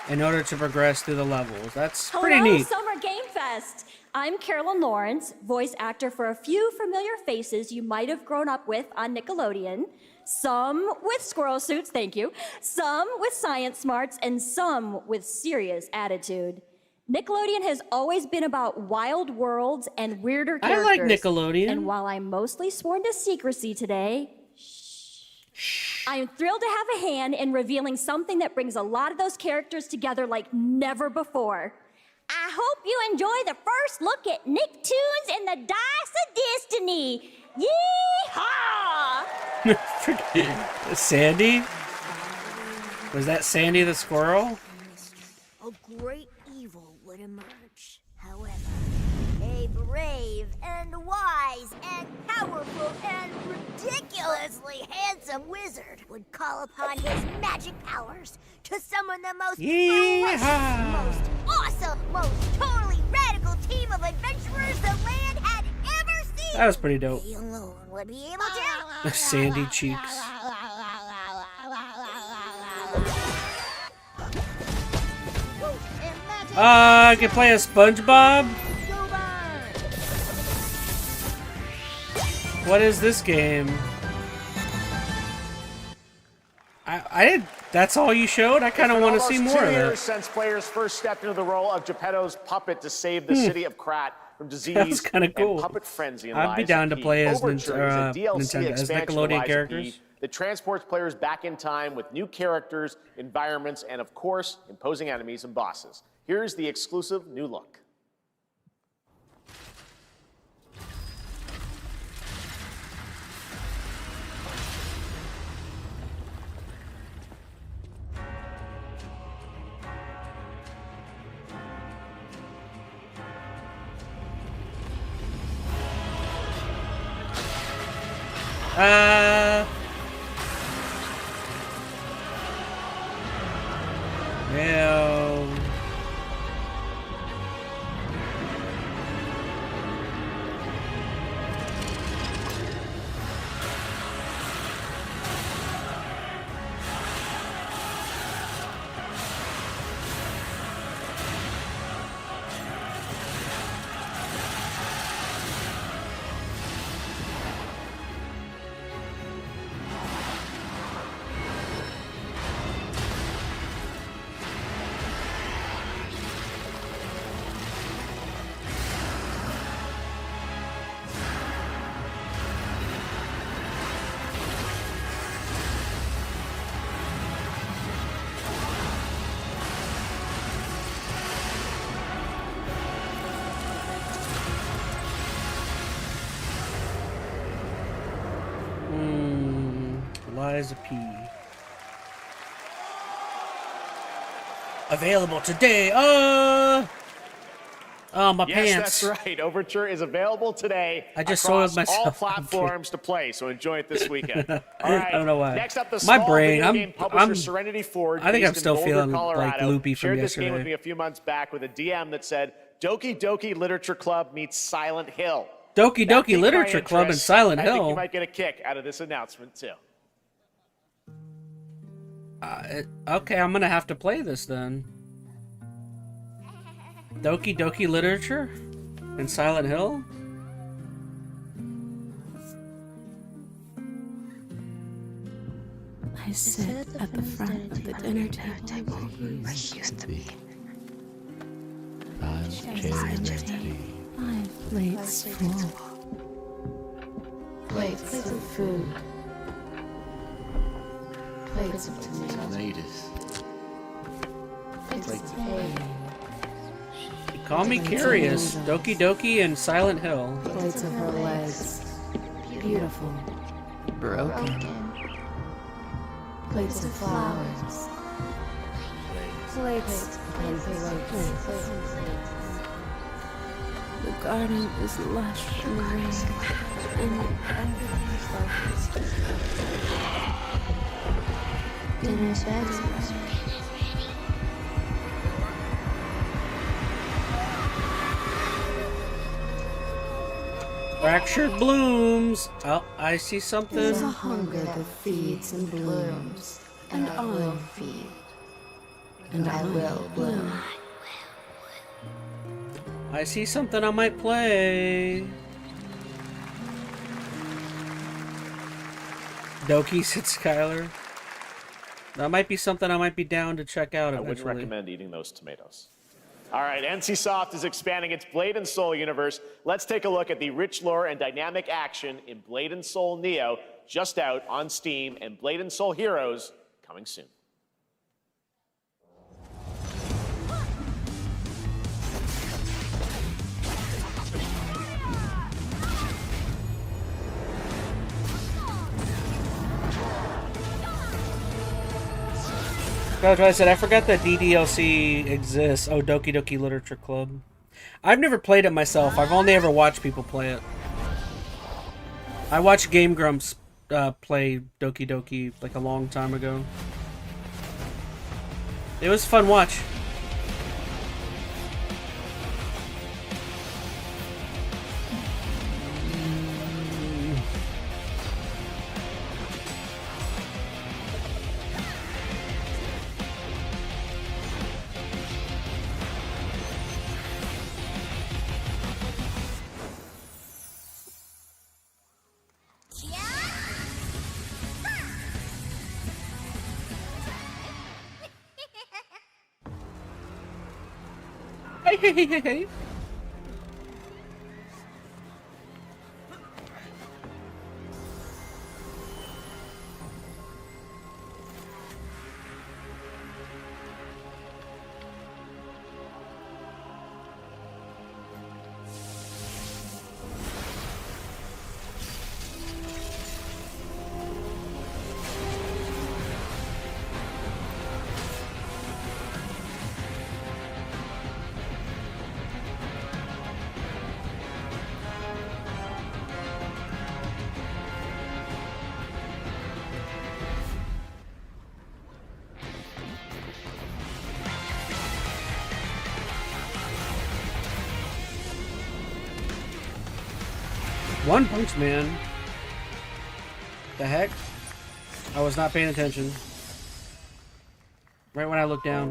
in order to progress through the levels. That's pretty neat. Summer Game Fest! I'm Carolyn Lawrence, voice actor for a few familiar faces you might have grown up with on Nickelodeon. Some with squirrel suits, thank you. Some with science smarts, and some with serious attitude. Nickelodeon has always been about wild worlds and weirder characters. I like Nickelodeon. And while I'm mostly sworn to secrecy today, I am thrilled to have a hand in revealing something that brings a lot of those characters together like never before. I hope you enjoy the first look at Nicktoons and the Dice of Destiny. Yeehaw! Sandy? Was that Sandy the squirrel? A great evil would emerge. However, a brave and wise and powerful and ridiculously handsome wizard would call upon his magic powers to summon the most ferocious, most awesome, most totally radical team of adventurers the land had ever seen. That was pretty dope. He alone would be able to. Sandy cheeks. I can play a SpongeBob? What is this game? I did. That's all you showed? I kind of want to see more of that. Since players first stepped into the role of Geppetto's puppet to save the city of Krat from disease That's kinda cool. and puppet frenzy. I'd be down to play as Overture is a DLC Nintendo, as expansion Nickelodeon of Lies of characters. P that transports players back in time with new characters, environments, and of course, imposing enemies and bosses. Here's the exclusive new look. No. Lies of P. Available today. Oh, my pants. Yes, that's right. Overture is available today. I just across soiled myself. all platforms to play, so enjoy it this weekend. All right. I don't know why. Next up, the My small brain, video game publisher I'm- Serenity Forge. I think I'm based in still Boulder, feeling, like, Colorado, loopy from shared this game with yesterday. me a few months back with a DM that said, "Doki Doki Literature Club meets Silent Hill." Doki That Doki piqued my Literature Club and interest. Silent I think Hill. you might get a kick out of this announcement too. Okay, I'm gonna have to play this then. Doki Doki Literature and Silent Hill? I sit at the front of the dinner table where he used to be. Shares everything. My plate's full. Plates of food. Plates of tomatoes. Plates of hay. Call me curious. Doki Doki and Silent Hill. Plates of her legs. Beautiful. Broken. Plates of flowers. Plates and plates. The garden is lush and green, and everything's focused. Dinner's ready. Fractured blooms. Oh, I see something. There's a hunger that feeds and blooms, and I will feed, and I will bloom. I see something I might play. Doki, said Skylar. That might be something I might be down to check out eventually. I wouldn't recommend eating those tomatoes. All right, NCSoft is expanding its Blade and Soul universe. Let's take a look at the rich lore and dynamic action in Blade and Soul Neo, just out on Steam, and Blade and Soul Heroes coming soon. That's what I said. I forgot that DDLC exists. Oh, Doki Doki Literature Club. I've never played it myself. I've only ever watched people play it. I watched Game Grumps play Doki Doki like a long time ago. It was a fun watch. Hey. One Punch Man. The heck? I was not paying attention. Right when I looked down.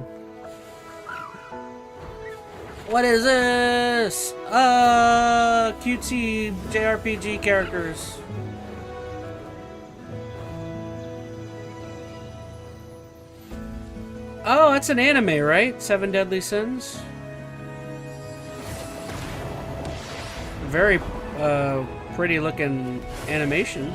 What is this? Cutesy JRPG characters. Oh, that's an anime, right? Seven Deadly Sins. Very pretty looking animation.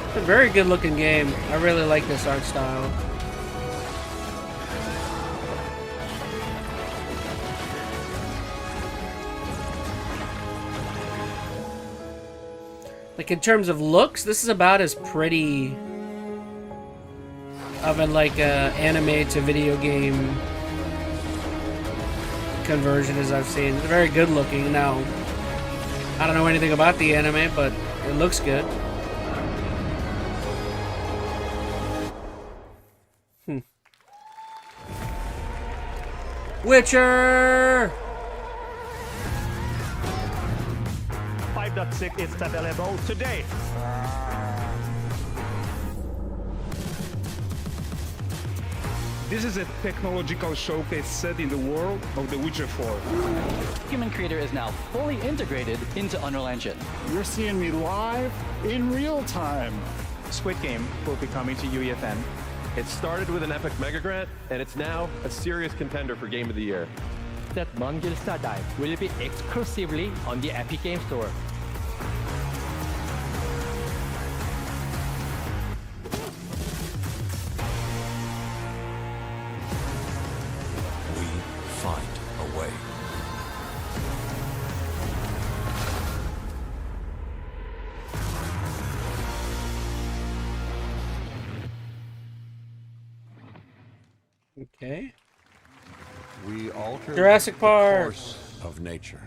It's a very good looking game. I really like this art style. Like in terms of looks, this is about as pretty of a like anime to video game conversion as I've seen. It's very good looking. Now, I don't know anything about the anime, but it looks good. By 5.6 is available today. This is a technological showcase set in the world of The Witcher 4. Human Creator is now fully integrated into Unreal Engine. You're seeing me live in real time. Squid Game will be coming to UEFN. It started with an epic mega grant, and it's now a serious contender for Game of the Year. That Mongil Dive will be exclusively on the Epic Game Store. We find a way. Okay. We altered Jurassic the Park. course of nature.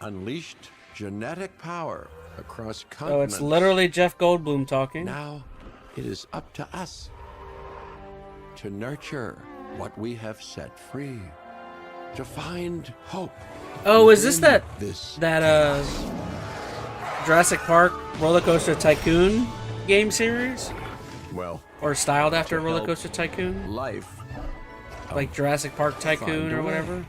Unleashed genetic power across Oh, continents. it's literally Jeff Goldblum talking. Now it is up to us to nurture what we have set free, to find hope. Oh, is this within that Jurassic Park Roller Coaster Tycoon game series? Well, or styled after to Roller help Coaster Tycoon? Life. Like Jurassic Park Tycoon Find a or way. whatever?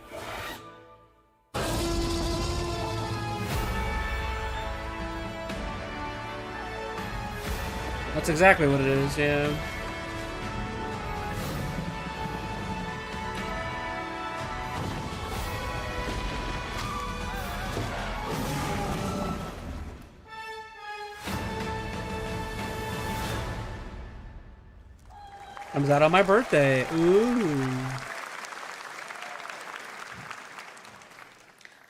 That's exactly what it is, yeah. Comes out on my birthday. Ooh.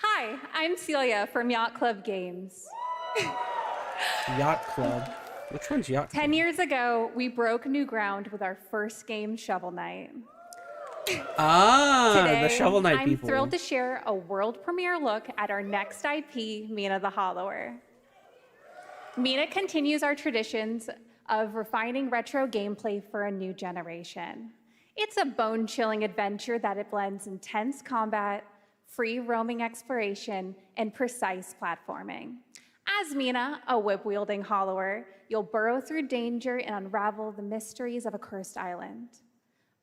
Hi, I'm Celia from Yacht Club Games. Yacht Club. Which one's Yacht Club? 10 years ago, we broke new ground with our first game, Shovel Knight. Ah, Today, the Shovel Knight I'm people. thrilled to share a world premiere look at our next IP, Mina the Hollower. Mina continues our traditions of refining retro gameplay for a new generation. It's a bone-chilling adventure that it blends intense combat, free roaming exploration, and precise platforming. As Mina, a whip-wielding hollower, you'll burrow through danger and unravel the mysteries of a cursed island.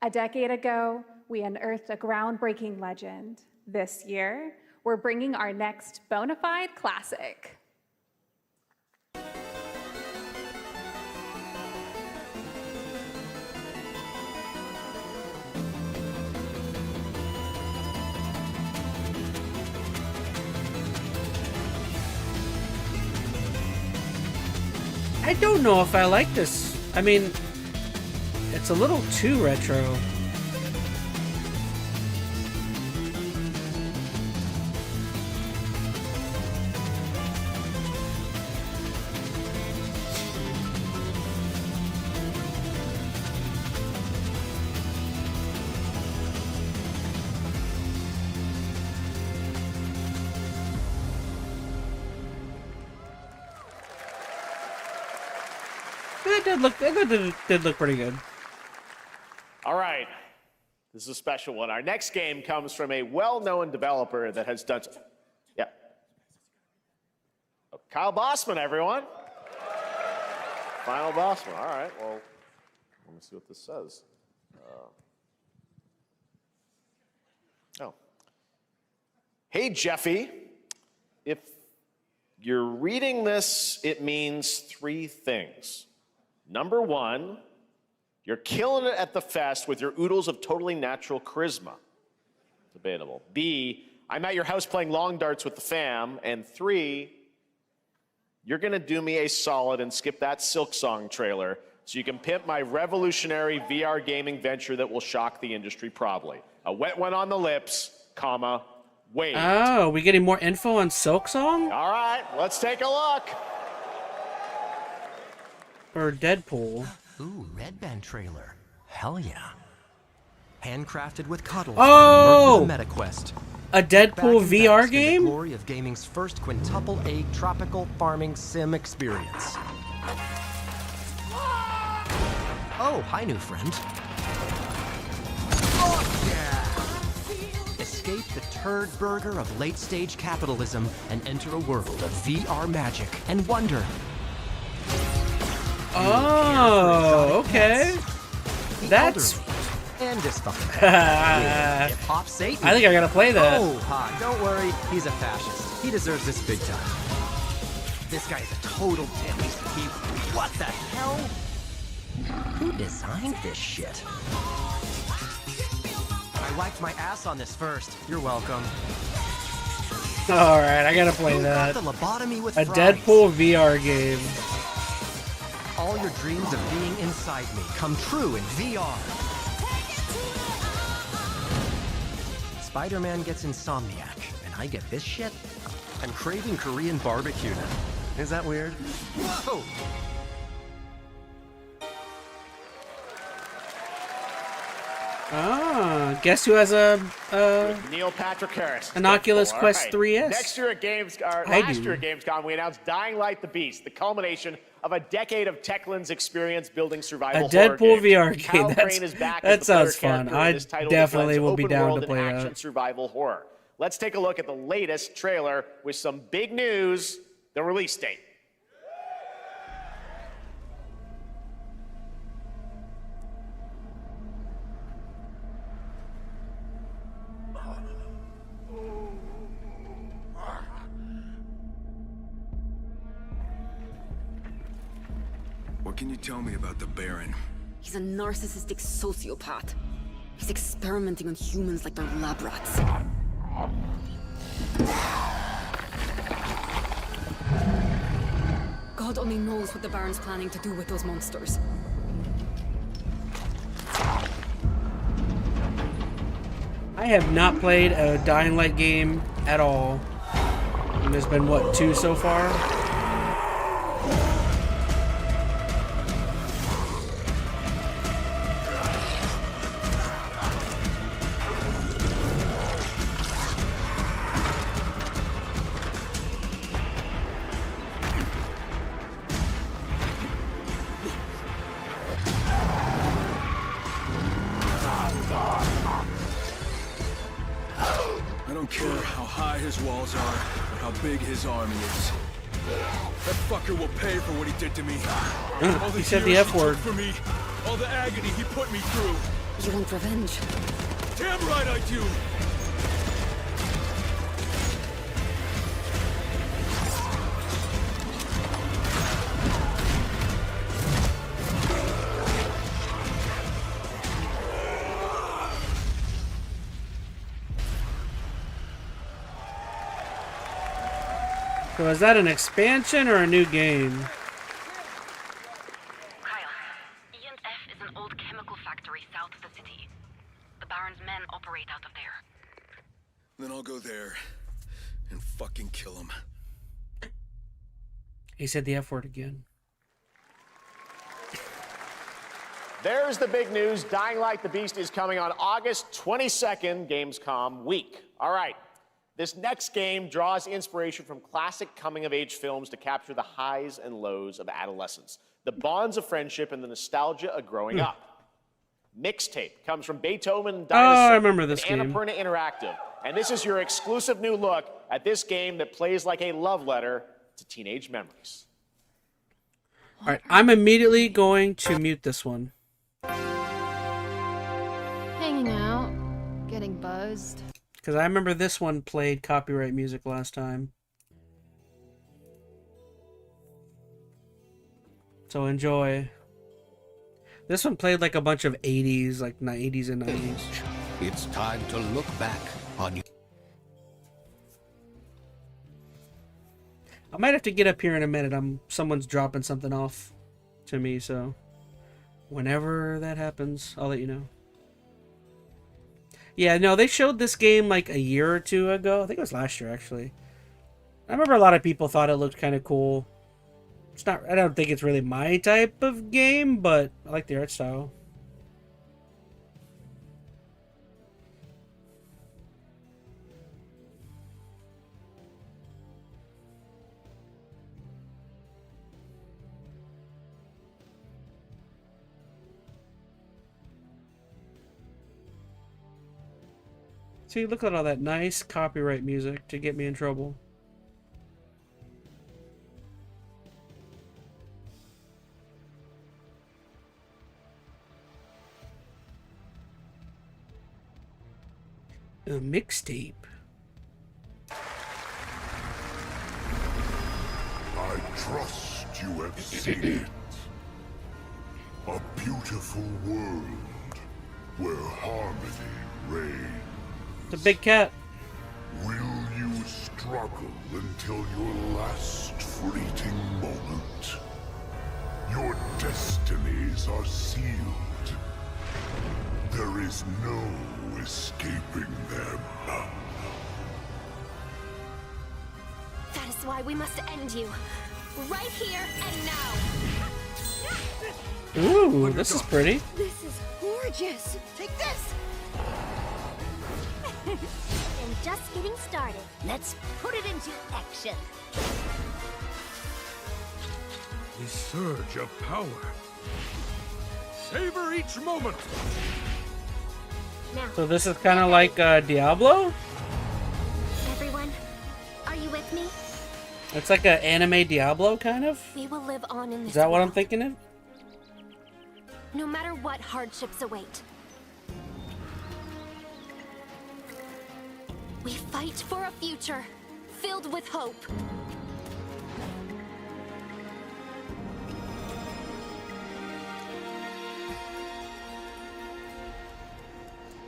A decade ago, we unearthed a groundbreaking legend. This year, we're bringing our next bona fide classic. I don't know if I like this. I mean, it's a little too retro. It did look pretty good. All right. This is a special one. Our next game comes from a well-known developer that has done... Yeah. Oh, Kyle Bossman, everyone. Final Bossman. All right. Well, let me see what this says. Oh. Hey, Jeffy. If you're reading this, it means three things. Number one, you're killing it at the fest with your oodles of totally natural charisma. Debatable. B, I'm at your house playing long darts with the fam. And three, you're gonna do me a solid and skip that Silk Song trailer so you can pimp my revolutionary VR gaming venture that will shock the industry probably. A wet one on the lips, comma, wait. Oh, we getting more info on Silk Song? All right, let's take a look. Or Deadpool? Ooh, Red Band trailer. Hell yeah. Handcrafted with cuddles. Oh! By the MetaQuest. A Deadpool VR game? The glory of gaming's first quintuple A tropical farming sim experience. Oh, hi, new friend. Oh, yeah. Escape escape the turd burger of late-stage capitalism and enter a world of VR magic and wonder. Oh, okay. That's... And this fucking hip-hop Satan. I think I gotta play that. Oh, hi, don't worry. He's a fascist. He deserves this big time. This guy's a total damage. What the hell? Who designed this shit? I wiped my ass on this first. You're welcome. Alright, I gotta play that. The lobotomy with a fries? Deadpool VR game. All your dreams of being inside me come true in VR. Spider-Man gets Insomniac, and I get this shit? I'm craving Korean barbecue now. Is that weird? Whoa! Ah, guess who has a Neil Patrick Harris. an Oculus All Quest right. 3S? Last year at Gamescom, we announced Dying Light: The Beast, the culmination of a decade of Techland's experience building survival A Deadpool horror games. VR game. Kyle That's- Crane is back that as the player sounds fun. character in I this title that definitely blends will be open down to world play and that. action survival horror. Let's take a look at the latest trailer with some big news: the release date. What can you tell me about the Baron? He's a narcissistic sociopath. He's experimenting on humans like they're lab rats. God only knows what the Baron's planning to do with those monsters. I have not played a Dying Light game at all. And there's been, what, 2 so far? I don't care how high his walls are or how big his army is. That fucker will pay for what he did to me. All He said the years F he took word. for me, all the agony he put me through. You want revenge? Damn right I do. So is that an expansion or a new game? EnteR is an old chemical factory south of the city. The Baron's men operate out of there. Then I'll go there and fucking kill him. He said the F word again. There's the big news. Dying Light: The Beast is coming on August 22nd, Gamescom week. All right. This next game draws inspiration from classic coming-of-age films to capture the highs and lows of adolescence, the bonds of friendship, and the nostalgia of growing up. Mixtape comes from Beethoven and Dinosaur. I remember this and game. Annapurna Interactive. And this is your exclusive new look at this game that plays like a love letter to teenage memories. All right, I'm immediately going to mute this one. Hanging out, getting buzzed. Because I remember this one played copyright music last time. So enjoy. This one played like a bunch of 80s, like 80s and 90s. It's time to look back on you. I might have to get up here in a minute. Someone's dropping something off to me, so whenever that happens, I'll let you know. Yeah, no, they showed this game like a year or 2 ago. I think it was last year, actually. I remember a lot of people thought it looked kind of cool. It's not. I don't think it's really my type of game, but I like the art style. See, look at all that nice copyright music to get me in trouble. A mixtape. I trust you have seen it. A beautiful world where harmony reigns. It's a big cat. Will you struggle until your last fleeting moment? Your destinies are sealed. There is no escaping them. That is why we must end you. Right here and now. Ooh, this is pretty. This is gorgeous. Take this. And just getting started. Let's put it into action. The surge of power. Savor each moment. Now, So this is kind of like Diablo? everyone, are you with me? It's like an anime Diablo, kind of? We will live on in this Is that what I'm world, thinking of? no matter what hardships await. We fight for a future filled with hope.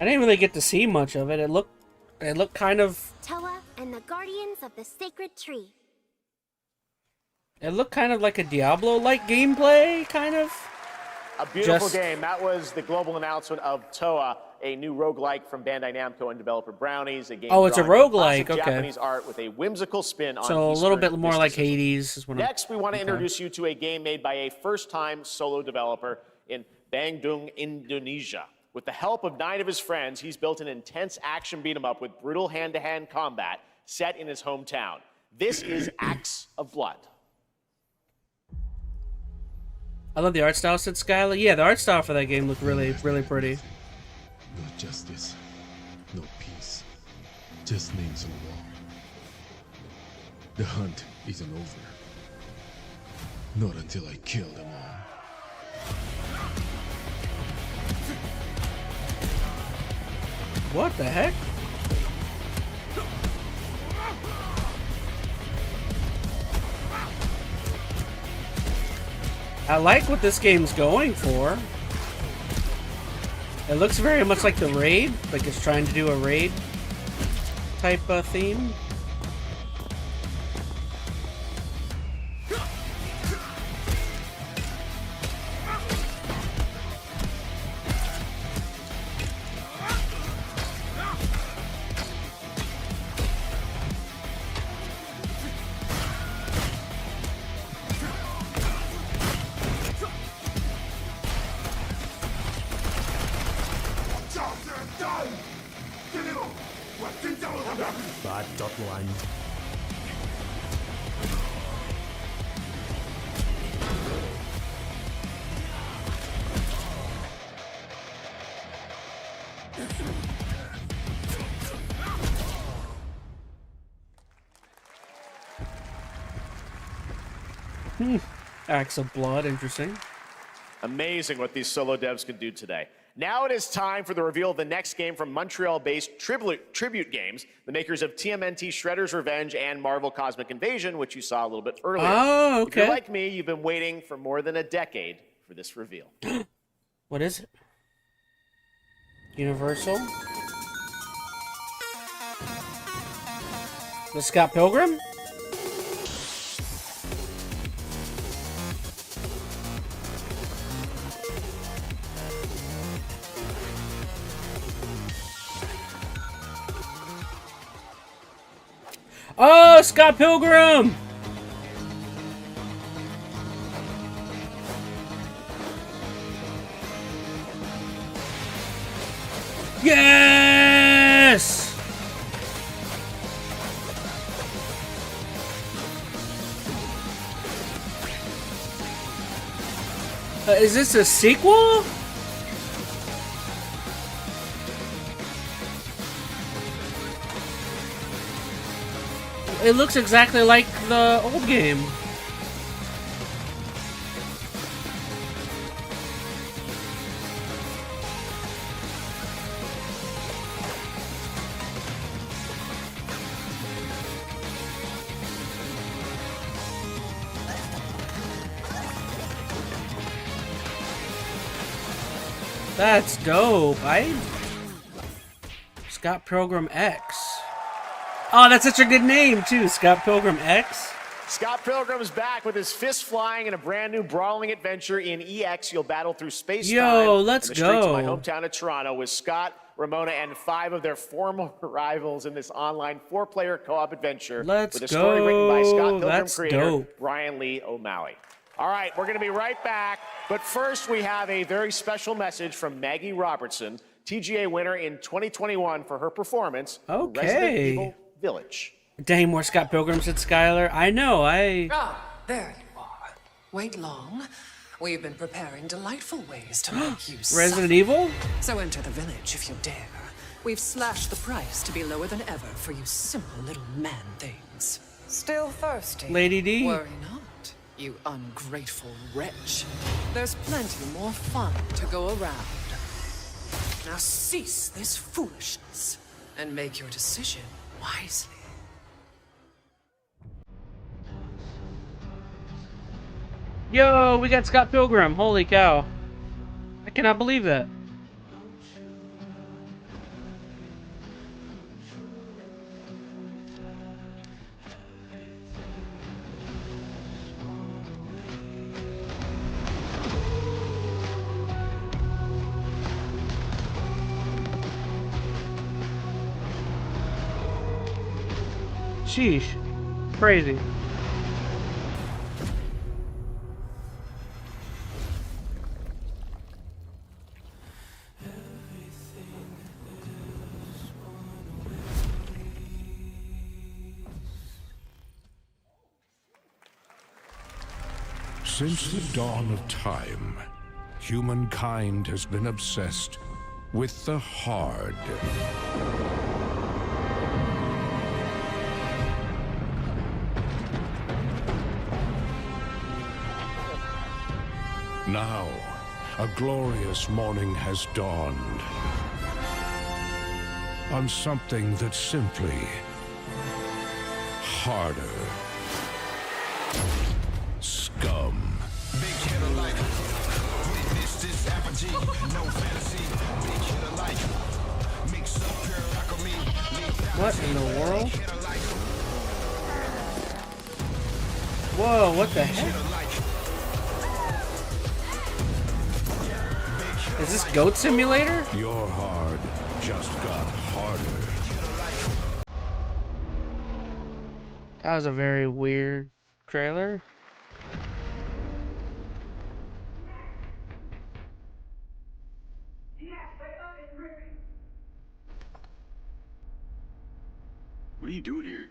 I didn't really get to see much of it. It looked kind of... Toa and the Guardians of the Sacred Tree. It looked kind of like a Diablo-like gameplay, kind of. A beautiful Just- game. That was the global announcement of Toa, a new roguelike from Bandai Namco and developer Brownies. A game Oh, it's a drawing roguelike, classic okay. Japanese art with a whimsical spin on So a little bit more like Hades is what I'm... Next, we want to okay. introduce you to a game made by a first-time solo developer in Bandung, Indonesia. With the help of 9 of his friends, he's built an intense action beat-em-up with brutal hand-to-hand combat set in his hometown. This is Axe of Blood. I love the art style, said Skylar. Yeah, the art style for that game looked really, really pretty. No justice, no peace, just names on the wall. The hunt isn't over. Not until I kill them all. What the heck? I like what this game's going for. It looks very much like the raid, like it's trying to do a raid type theme. Bad dot line. Axe of Blood, interesting. Amazing what these solo devs can do today. Now it is time for the reveal of the next game from Montreal-based Tribute Games, the makers of TMNT Shredder's Revenge and Marvel Cosmic Invasion, which you saw a little bit earlier. Oh, If you're okay. like me, you've been waiting for more than a decade for this reveal. What is it? Universal? The Scott Pilgrim? Oh, Scott Pilgrim! Yes! Is this a sequel? It looks exactly like the old game. That's dope. Scott Pilgrim X. Oh, that's such a good name, too. Scott Pilgrim X. Scott Pilgrim's back with his fist flying in a brand new brawling adventure in EX. You'll battle through space-time. Yo, let's in the streets of my go. hometown of Toronto with Scott, Ramona, and 5 of their former rivals in this online 4-player co-op adventure. Let's with a story written by Scott Pilgrim That's creator dope. Brian Lee O'Malley. All right, we're going to be right back. But first, we have a very special message from Maggie Robertson, TGA winner in 2021 for her performance in Resident Evil Village. Dang, more Scott Pilgrim, said Skylar. I know, Ah, there you are. Wait long. We've been preparing delightful ways to make you Resident suffer. Evil? So enter the village if you dare. We've slashed the price to be lower than ever for you simple little man things. Still thirsty? Lady D? Worry not, you ungrateful wretch. There's plenty more fun to go around. Now cease this foolishness and make your decision wisely. Yo, we got Scott Pilgrim. Holy cow. I cannot believe that. Sheesh. Crazy. Since the dawn of time, humankind has been obsessed with the hard. Now, a glorious morning has dawned on something that's simply harder. Scum. What in the world? Whoa, what the heck? Is this Goat Simulator? Your hard just got harder. That was a very weird trailer. What are you doing here?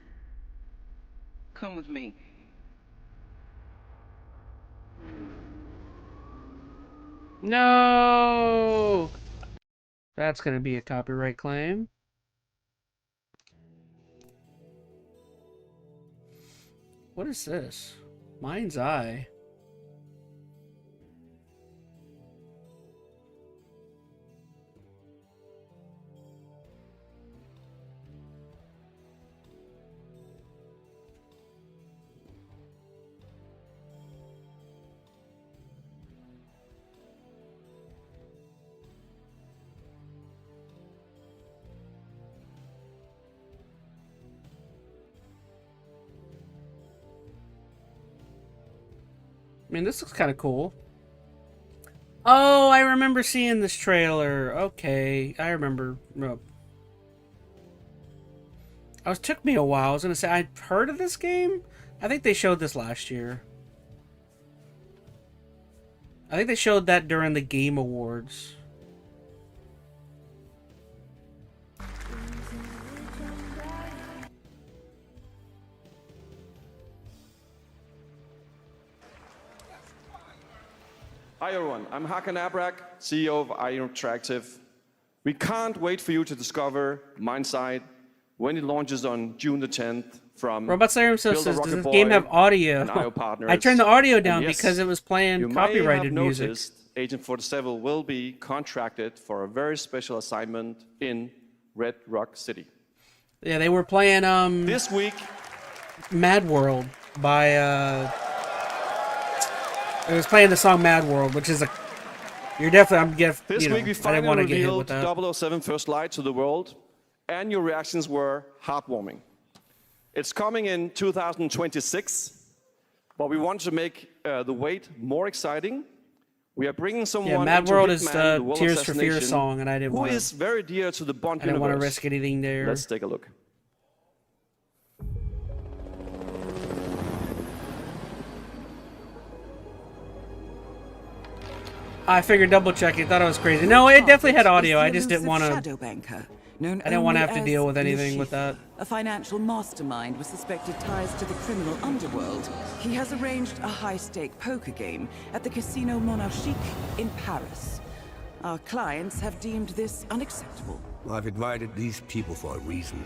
Come with me. No! That's gonna be a copyright claim. What is this? Mind's Eye. I mean, this looks kind of cool. Oh, I remember seeing this trailer. Okay, I remember. It took me a while. I was gonna say I'd heard of this game. I think they showed this last year. I think they showed that during the Game Awards. Hi everyone, I'm Hakan Abrak, CEO of Interactive. We can't wait for you to discover Mindside when it launches on June the 10th from Robot Slayer himself Build a says, does Rocket this Boy game have audio? and IO partners. I turned the audio And down yes, because it was playing you may copyrighted have music. noticed Agent 47 will be contracted for a very special assignment in Red Rock City. Yeah, they were playing this week Mad World by it was playing the song Mad World, which is a you're definitely This week we I didn't finally want to get hit with revealed that. 007 First Light to the world, and your reactions were heartwarming. It's coming in 2026, but we want to make the wait more exciting. We are bringing someone Yeah, Mad into World Hitman, is the World Tears for Fear Assassination, song, and I didn't who want is very dear to the Bond I didn't universe. want to risk anything there. Let's take a look. I figured double checking, thought it was crazy. No, it definitely had audio. I just didn't want shadow banker, known I didn't want to only have to as deal with anything Le with that. Chiffre, a financial mastermind with suspected ties to the criminal underworld. He has arranged a high-stake poker game at the Casino Monarchique in Paris. Our clients have deemed this unacceptable. I've invited these people for a reason.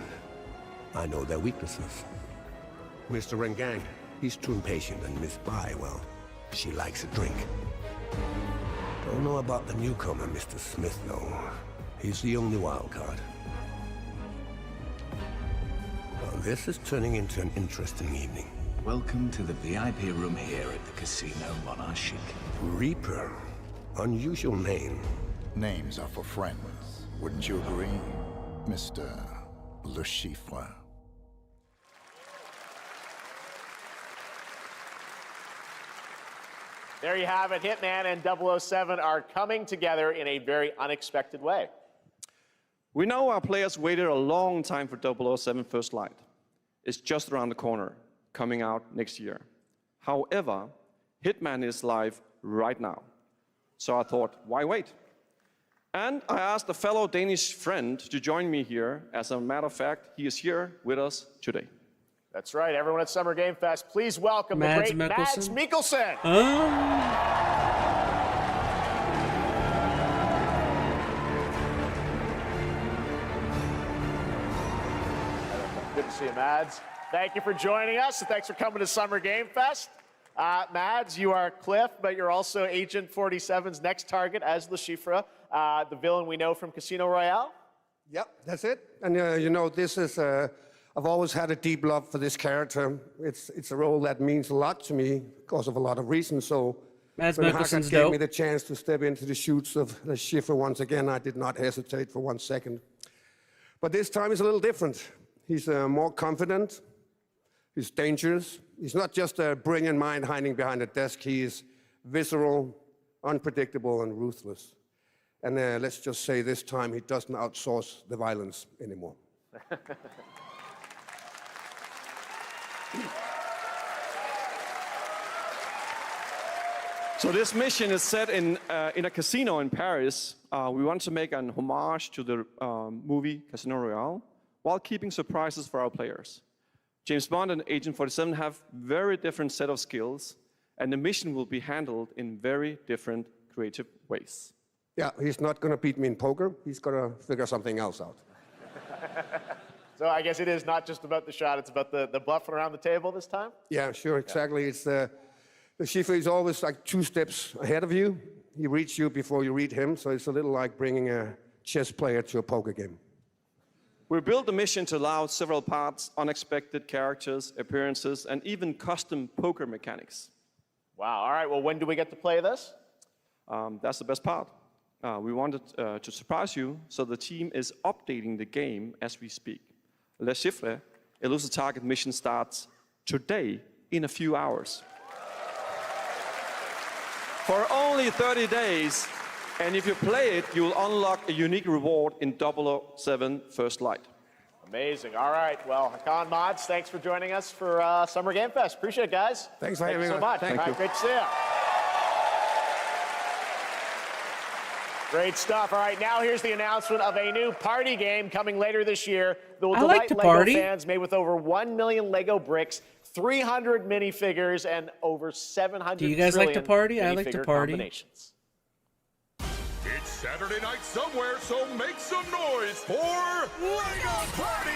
I know their weaknesses. Mr. Rengang, he's too impatient, and Miss Bai, well, she likes a drink. Don't know about the newcomer, Mr. Smith, though. He's the only wild card. Well, this is turning into an interesting evening. Welcome to the VIP room here at the Casino Monarchique. Reaper. Unusual name. Names are for friends. Wouldn't you agree, Mr. Le Chiffre? There you have it. Hitman and 007 are coming together in a very unexpected way. We know our players waited a long time for 007 First Light. It's just around the corner, coming out next year. However, Hitman is live right now. So I thought, why wait? And I asked a fellow Danish friend to join me here. As a matter of fact, he is here with us today. That's right. Everyone at Summer Game Fest, please welcome the great Mads Mikkelsen. Good to see you, Mads. Thank you for joining us, and thanks for coming to Summer Game Fest. Mads, you are Cliff, but you're also Agent 47's next target as Le Chiffre, the villain we know from Casino Royale. Yep, that's it. And you know, this is, I've always had a deep love for this character. It's a role that means a lot to me because of a lot of reasons. So Mads when Mikkelsen's Hakan gave dope. me the chance to step into the shoots of Le Chiffre once again, I did not hesitate for 1 second. But this time is a little different. He's more confident. He's dangerous. He's not just a brilliant mind hiding behind a desk. He is visceral, unpredictable, and ruthless. And let's just say this time he doesn't outsource the violence anymore. So this mission is set in a casino in Paris. We want to make an homage to the movie Casino Royale while keeping surprises for our players. James Bond and Agent 47 have very different set of skills, and the mission will be handled in very different creative ways. Yeah, he's not going to beat me in poker. He's going to figure something else out. So I guess it is not just about the shot, it's about the bluffing around the table this time? Yeah, sure, exactly. It's the Chiffre is always like 2 steps ahead of you. He reads you before you read him, so it's a little like bringing a chess player to a poker game. We built the mission to allow several parts, unexpected characters, appearances, and even custom poker mechanics. Wow, all right, well, when do we get to play this? That's the best part. We wanted to surprise you, so the team is updating the game as we speak. Le Chiffre, Elusive Target mission starts today in a few hours. For only 30 days, and if you play it, you will unlock a unique reward in 007 First Light. Amazing. All right. Well, Hakan, Mods, thanks for joining us for Summer Game Fest. Appreciate it, guys. Thanks for having having so us. much. Thank All right, you. great to see you. Great stuff. All right, now here's the announcement of a new party game coming later this year that will I like delight to LEGO party. fans, made with over 1 million LEGO bricks, 300 minifigures, and over 700 Do you guys like to trillion party? I like to minifigure party. combinations. It's Saturday night somewhere, so make some noise for LEGO Party!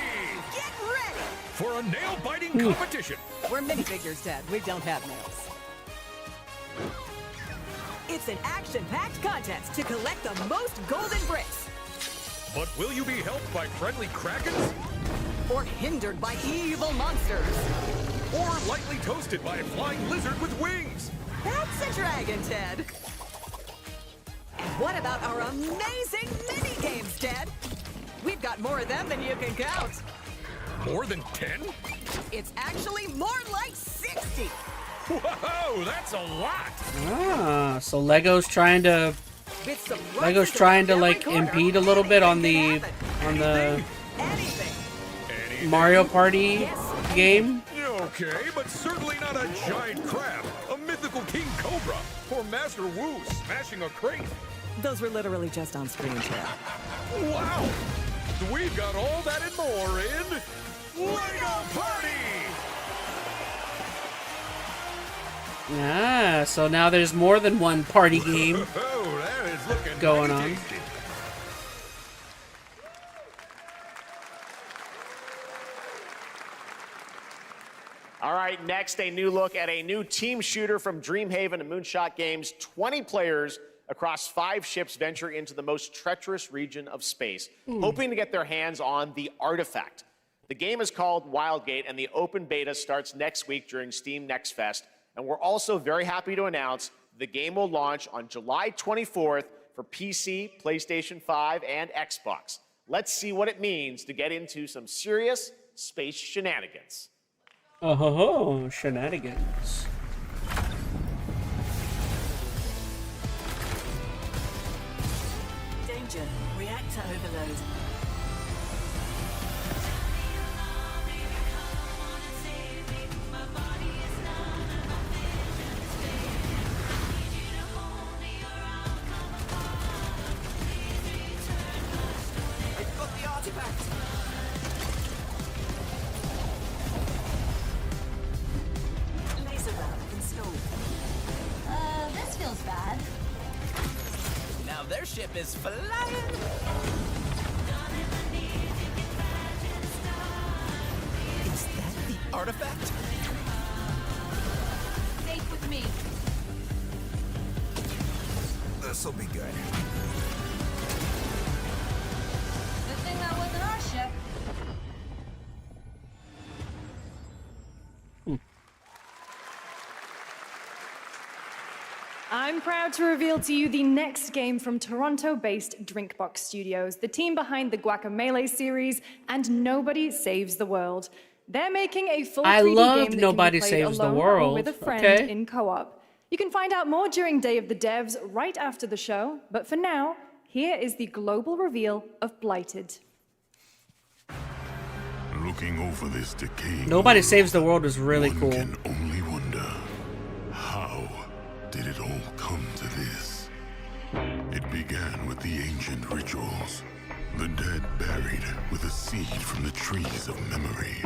Get ready for a nail-biting competition. We're minifigures, Dad. We don't have nails. It's an action-packed contest to collect the most golden bricks. But will you be helped by friendly krakens? Or hindered by evil monsters. Or lightly toasted by a flying lizard with wings? That's a dragon, Ted. And what about our amazing mini-games, Ted? We've got more of them than you can count. More than 10? It's actually more like 60. Whoa, that's a lot. Ah, so Lego's trying to like impede a little bit on the Mario Party game. Okay, but certainly not a giant crab, a mythical king cobra, or Master Wu smashing a crate. Those were literally just on screen, Ted. Wow! We've got all that and more in Lego Party! Ah, so now there's more than one party game going on. All right, next, a new look at a new team shooter from Dreamhaven and Moonshot Games. 20 players across 5 ships venture into the most treacherous region of space, hoping to get their hands on the artifact. The game is called Wildgate, and the open beta starts next week during Steam Next Fest. And we're also very happy to announce the game will launch on July 24th for PC, PlayStation 5, and Xbox. Let's see what it means to get into some serious space shenanigans. Oh ho ho, shenanigans. Danger. Reactor overload. I've got the artifact. Laser round installed. This feels bad. Now their ship is flying. Is that the artifact? Safe with me. This'll be good. Good thing that wasn't our ship. I'm proud to reveal to you the next game from Toronto-based Drinkbox Studios, the team behind the Guacamelee series and Nobody Saves the World. They're making a full 3D game that Nobody can be played Saves the alone or World. with a friend Okay. in co-op. You can find out more during Day of the Devs right after the show, but for now, here is the global reveal of Blighted. Looking over this decaying Nobody Saves the World is really cool. can only wonder, how did it all come to this? It began with the ancient rituals, the dead buried with a seed from the trees of memory.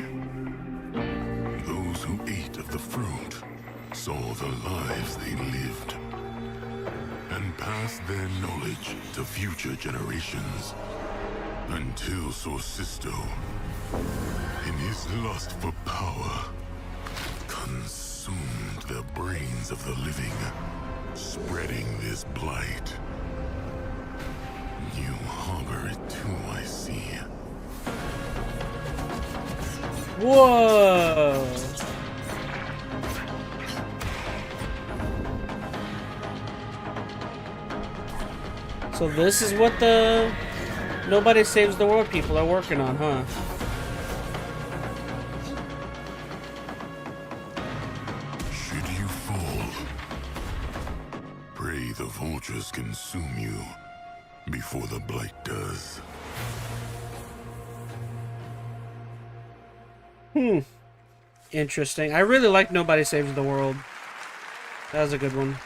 Those who ate of the fruit saw the lives they lived and passed their knowledge to future generations until Sorcisto, in his lust for power, consumed the brains of the living, spreading this blight. You harbor it too, I see. Whoa! So this is what the Nobody Saves the World people are working on, huh? Should you fall, pray the vultures consume you before the blight does. Interesting. I really like Nobody Saves the World. That was a good one.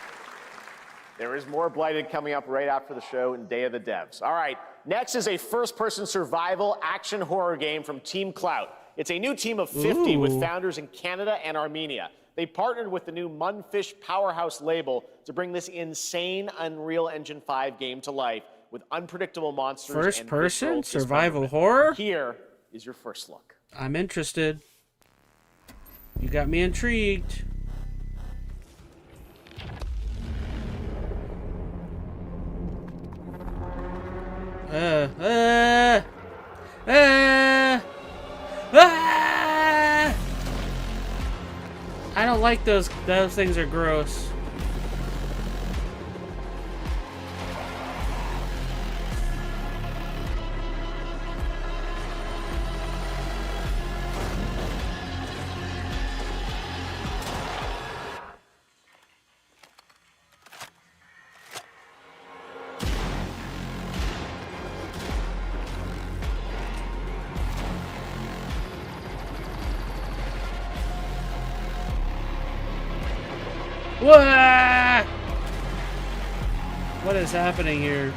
There is more Blighted coming up right after the show in Day of the Devs. All right, next is a first-person survival action horror game from Team Clout. It's a new team of 50 with founders in Canada and Armenia. They partnered with the new Munfish Powerhouse label to bring this insane Unreal Engine 5 game to life with unpredictable monsters First and person visual survival experiment. horror? Here is your first look. I'm interested. You got me intrigued. Ah! I don't like those. Those things are gross. Whoa! What is happening here?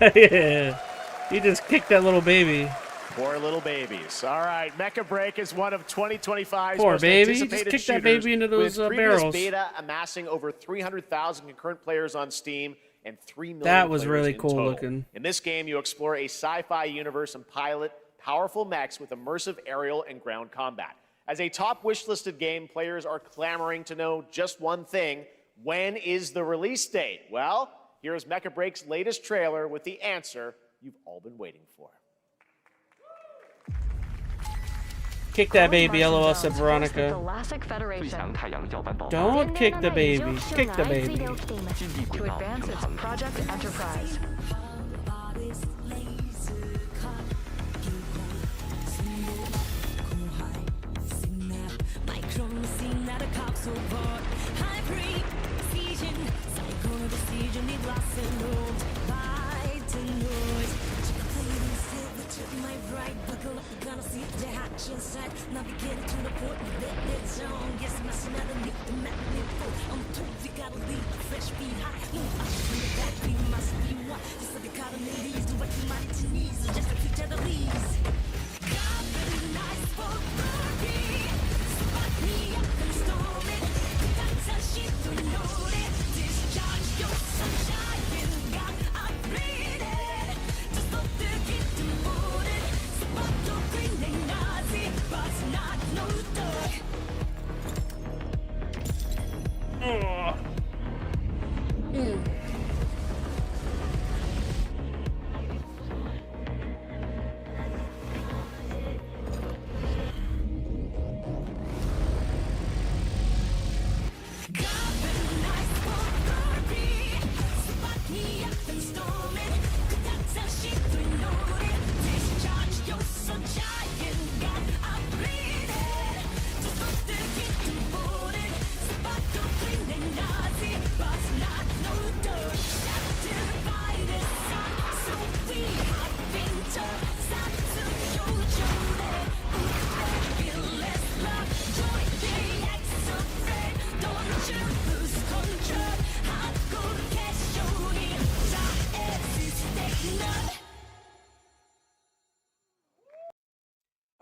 Yeah. You just kicked that little baby. Poor little babies. All right, Mecha Break is one of 2025's Poor most baby. anticipated Just kick that shooters, baby into those with previous barrels. beta amassing over 300,000 concurrent players on Steam and 3 million That was players really in cool total. looking. In this game, you explore a sci-fi universe and pilot powerful mechs with immersive aerial and ground combat. As a top wishlisted game, players are clamoring to know just one thing: when is the release date? Well, here's Mecha Break's latest trailer with the answer you've all been waiting for. Kick that baby, LOL, said Veronica. Don't kick the baby. Kick the baby. To advance its Project Enterprise.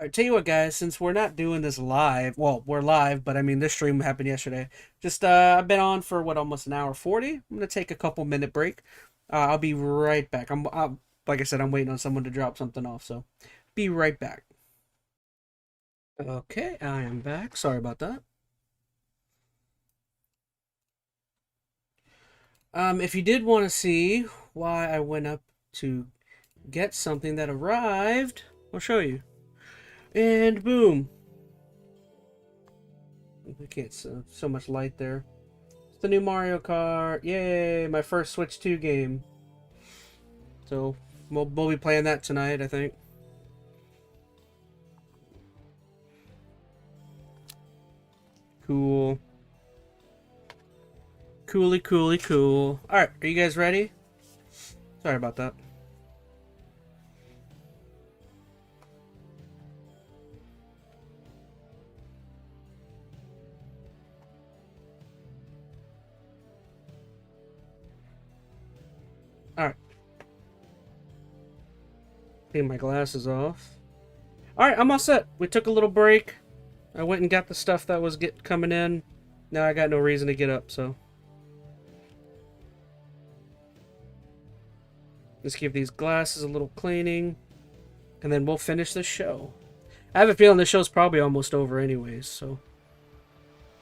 Alright, tell you what, guys, since we're not doing this live, well, we're live, but I mean, this stream happened yesterday. Just, I've been on for, what, almost an hour 40? I'm going to take a couple-minute break. I'll be right back. Like I said, I'm waiting on someone to drop something off, so be right back. Okay, I am back. Sorry about that. If you did want to see why I went up to get something that arrived, I'll show you. And boom. I can't so much light there. It's the new Mario Kart. Yay, my first Switch 2 game. So we'll be playing that tonight, I think. Cool. Cooly cool. Alright, are you guys ready? Sorry about that. Take my glasses off. Alright, I'm all set. We took a little break. I went and got the stuff that was coming in. Now I got no reason to get up, so. Let's give these glasses a little cleaning. And then we'll finish the show. I have a feeling the show's probably almost over anyways, so.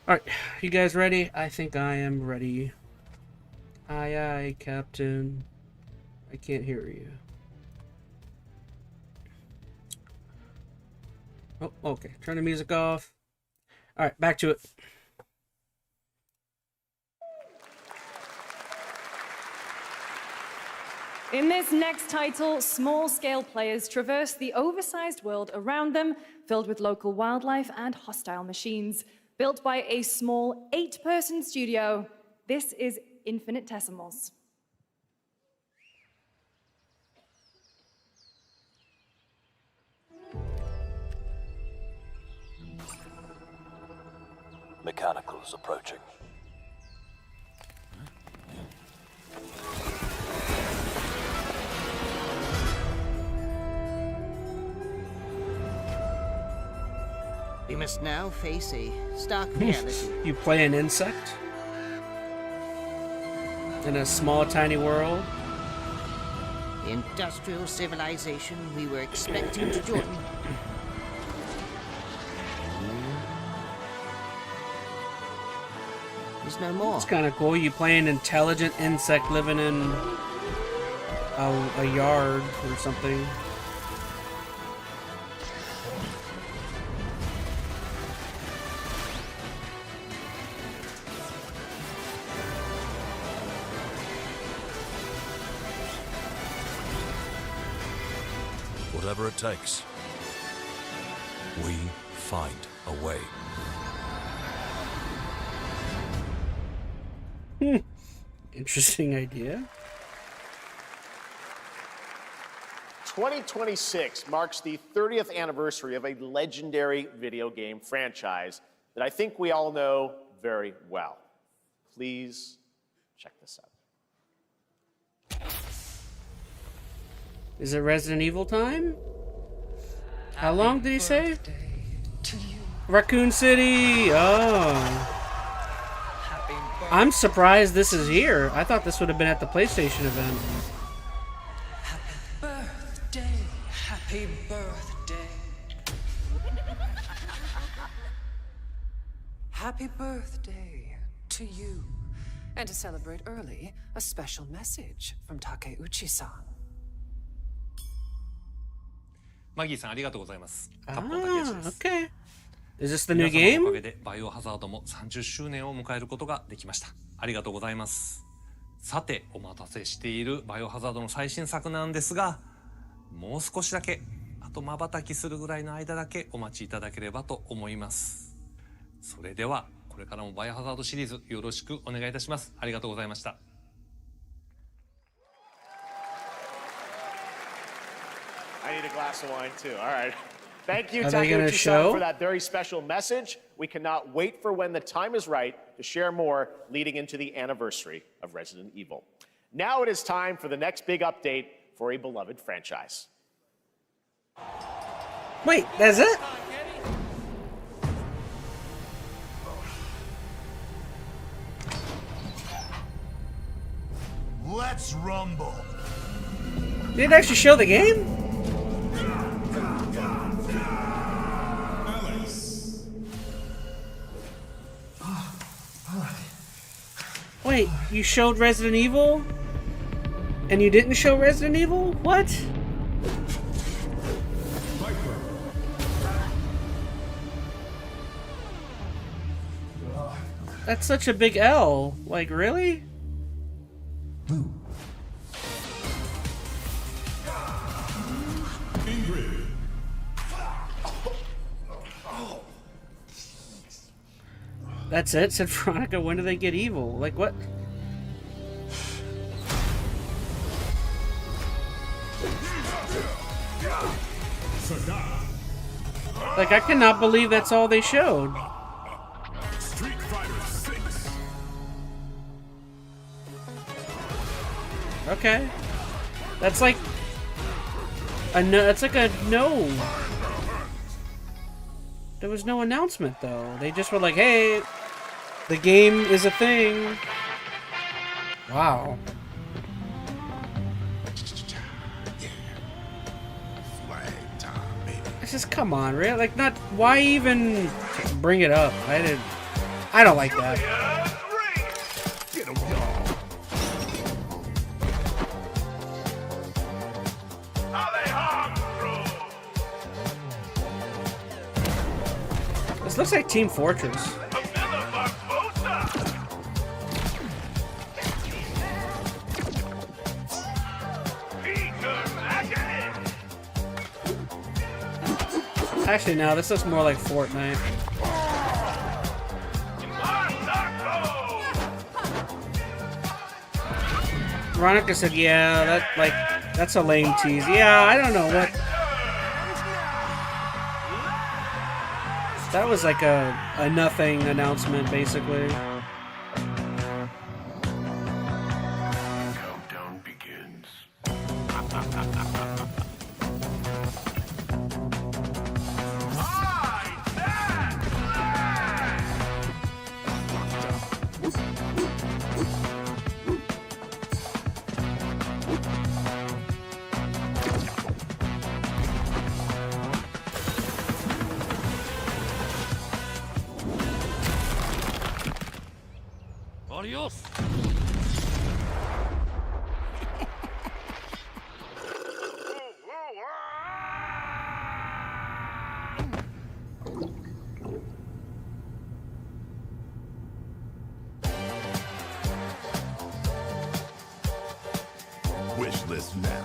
Alright, you guys ready? I think I am ready. Aye, aye, Captain. I can't hear you. Oh, okay. Turn the music off. Alright, back to it. In this next title, small-scale players traverse the oversized world around them, filled with local wildlife and hostile machines. Built by a small 8-person studio, this is Infinitesimals. Mechanicals approaching. We must now face a stark reality. You play an insect? In a small, tiny world? The industrial civilization we were expecting to join. Is no more. It's kind of cool. You play an intelligent insect living in a yard or something. Whatever it takes, we find a way. Interesting idea. 2026 marks the 30th anniversary of a legendary video game franchise that I think we all know very well. Please check this out. Is it Resident Evil time? How long did he say? Raccoon City! Oh. I'm surprised this is here. I thought this would have been at the PlayStation event. Happy birthday. Happy birthday to you. And to celebrate early, a special message from Takeuchi-san. マギーさんありがとうございます。 Okay. Is this the new game? 皆様のおかげでバイオハザードも30周年を迎えることができました。ありがとうございます。さて、お待たせしているバイオハザードの最新作なんですが、もう少しだけ、あと瞬きするぐらいの間だけお待ちいただければと思います。それでは、これからもバイオハザードシリーズよろしくお願いいたします。ありがとうございました。 I need a glass of wine too. All right. Thank you, Are they gonna Takeuchi-san, show? for that very special message. We cannot wait for when the time is right to share more leading into the anniversary of Resident Evil. Now it is time for the next big update for a beloved franchise. Wait, that's it? Let's rumble. Did it actually show the game? Wait, you showed Resident Evil? And you didn't show Resident Evil? What? That's such a big L. Like, really? That's it? Said Veronica, when do they get evil? Like, what? Like, I cannot believe that's all they showed. Street Fighter 6. Okay. That's like... It's like a no. There was no announcement though. They just were like, "Hey, the game is a thing." Wow. It's just, come on, really? Like, not, why even bring it up? I don't like that. This looks like Team Fortress. Actually, no, this looks more like Fortnite. Veronica said, yeah, that's a lame tease. Yeah, I don't know what. That was like a nothing announcement, basically. Countdown begins. Adios. Wish list now.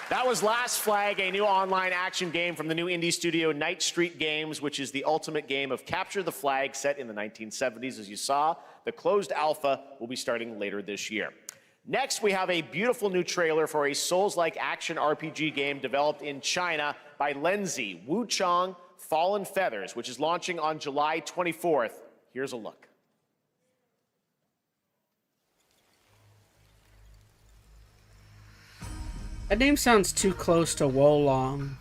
That was Last Flag, a new online action game from the new indie studio Night Street Games, which is the ultimate game of capture the flag set in the 1970s. As you saw, the closed alpha will be starting later this year. Next, we have a beautiful new trailer for a Souls-like action RPG game developed in China by Lenzi, Wu Chong, Fallen Feathers, which is launching on July 24th. Here's a look. That name sounds too close to Wolong.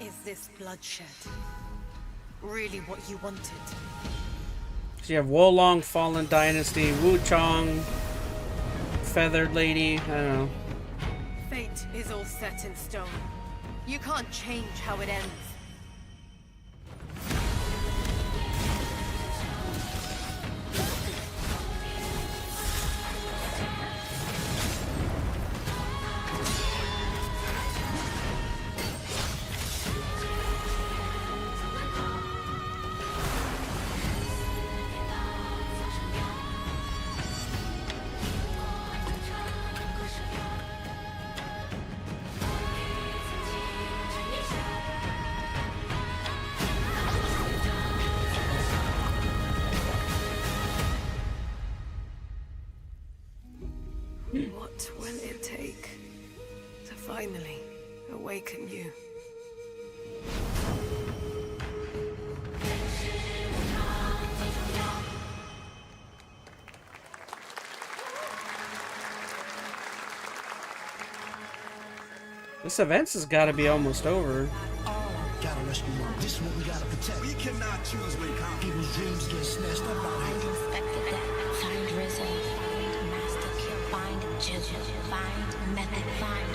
Is this bloodshed really what you wanted? So you have Wolong, Fallen Dynasty, Wu Chong, Feathered Lady, I don't know. Fate is all set in stone. You can't change how it ends. What will it take to finally awaken you? This event has got to be almost over. Gotta rescue one. This is what we gotta protect. We cannot choose when people's dreams get snatched up out here. Find Rizzo, find Master Kill, find Jill, find Method, find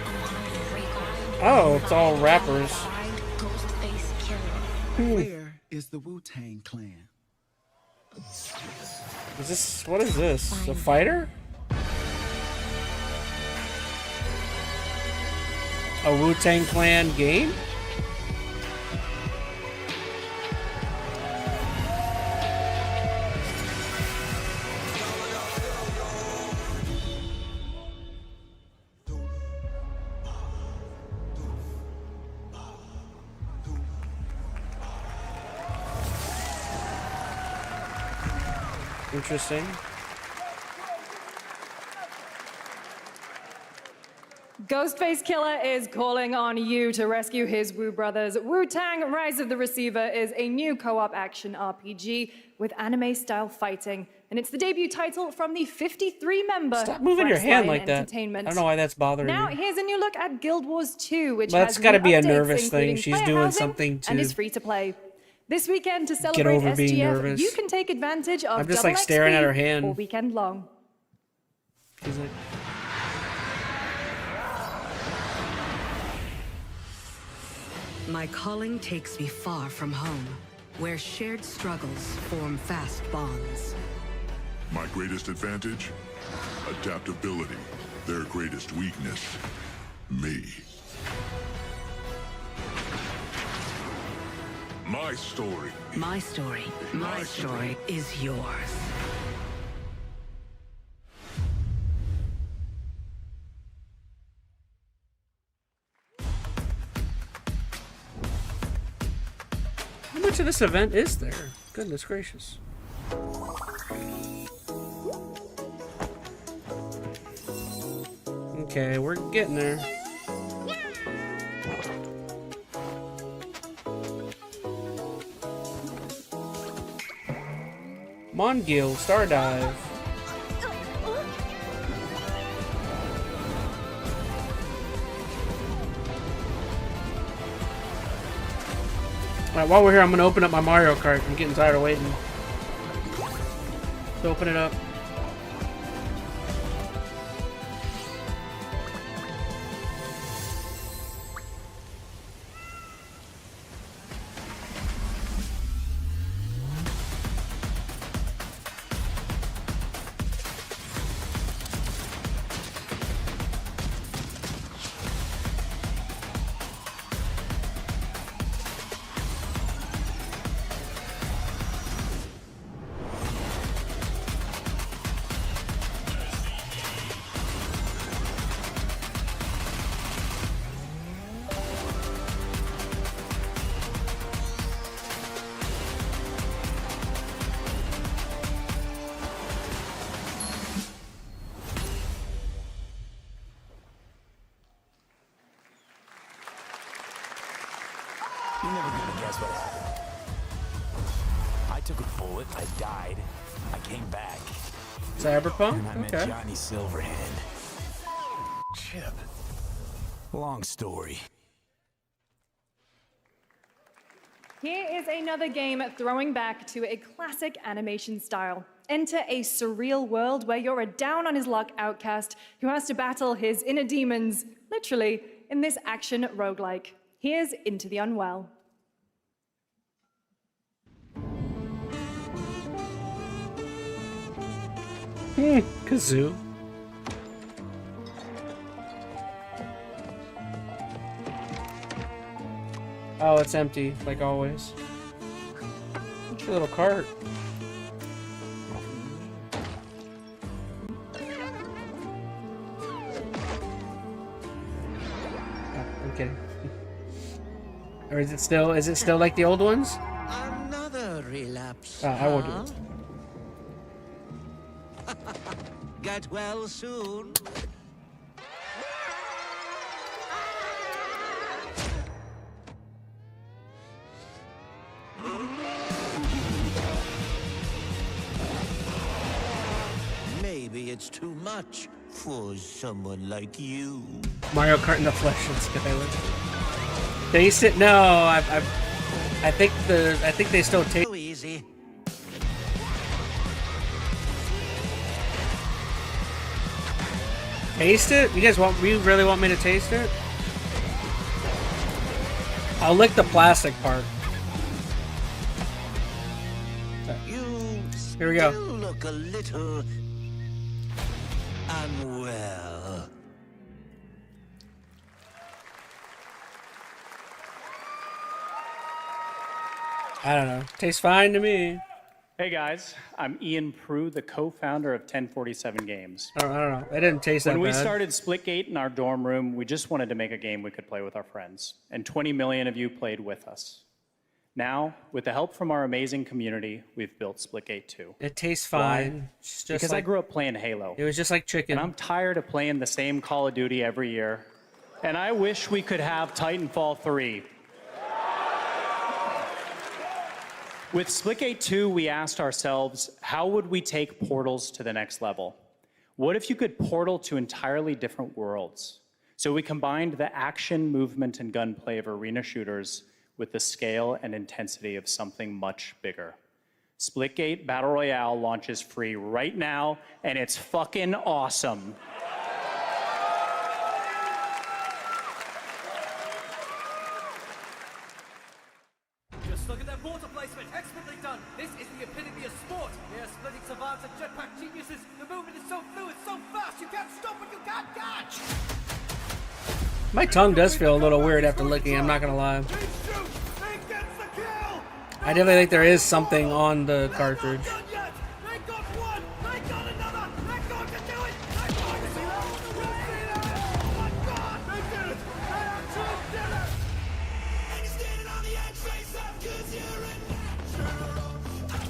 Oh, it's all rappers. Where is the Wu-Tang Clan? Is this, what is this? A fighter? A Wu-Tang Clan game? Interesting. Ghostface Killer is calling on you to rescue his Wu brothers. Wu-Tang Rise of the Receiver is a new co-op action RPG with anime-style fighting and it's the debut title from the 53-member Stop moving your hand like that. I don't know why that's bothering Now, me. here's a new look at Guild Wars 2, which That's has gotta new be a updates, nervous thing. including She's player doing housing, something and to is free to play. This weekend, to celebrate over being SGF, nervous. you can take advantage of I'm just, double like, staring XP at her hand. all weekend long. She's like, My calling takes me far from home, where shared struggles form fast bonds. My greatest advantage? Adaptability. Their greatest weakness? Me. My story. My story, my story is yours. how much of this event is there? Goodness gracious. Okay, we're getting there. Mongil, Star Dive. Alright, while we're here, I'm gonna open up my Mario Kart. I'm getting tired of waiting. Let's open it up. You're never gonna guess what happened. I took a bullet, I died, I came back. Cyberpunk? And I met Okay. Johnny Silverhand. Chip. Long story. Here is another game throwing back to a classic animation style. Enter a surreal world where you're a down-on-his-luck outcast who has to battle his inner demons, literally, in this action roguelike. Here's Into the Unwell. Kazoo. Oh, it's empty, like always. What's your little cart? Oh, I'm kidding. Or is it still like the old ones? Another relapse. I won't do it. Get well soon. Maybe it's too much for someone like you. Mario Kart in the flesh and Skyler. Taste it? No, I think they still taste. Too easy. Taste it? You really want me to taste it? I'll lick the plastic part. Here we go. Look a little unwell. I don't know. Tastes fine to me. Hey guys, I'm Ian Prue, the co-founder of 1047 Games. I don't know. It didn't taste that bad. When we started Splitgate in our dorm room, we just wanted to make a game we could play with our friends. And 20 million of you played with us. Now, with the help from our amazing community, we've built Splitgate 2. It tastes Why? fine. It's just Because I like- grew up playing Halo. It was just like chicken. And I'm tired of playing the same Call of Duty every year. And I wish we could have Titanfall 3. With Splitgate 2, we asked ourselves, how would we take portals to the next level? What if you could portal to entirely different worlds? So we combined the action, movement, and gunplay of arena shooters with the scale and intensity of something much bigger. Splitgate Battle Royale launches free right now, and it's fucking awesome. Just look at that water placement, expertly done. This is the epitome of sport. We are splitting savants and jetpack geniuses. The movement is so fluid, so fast, you can't stop it, you can't catch. My tongue does feel a little weird after licking, I'm not gonna lie. I definitely think there is something on the cartridge.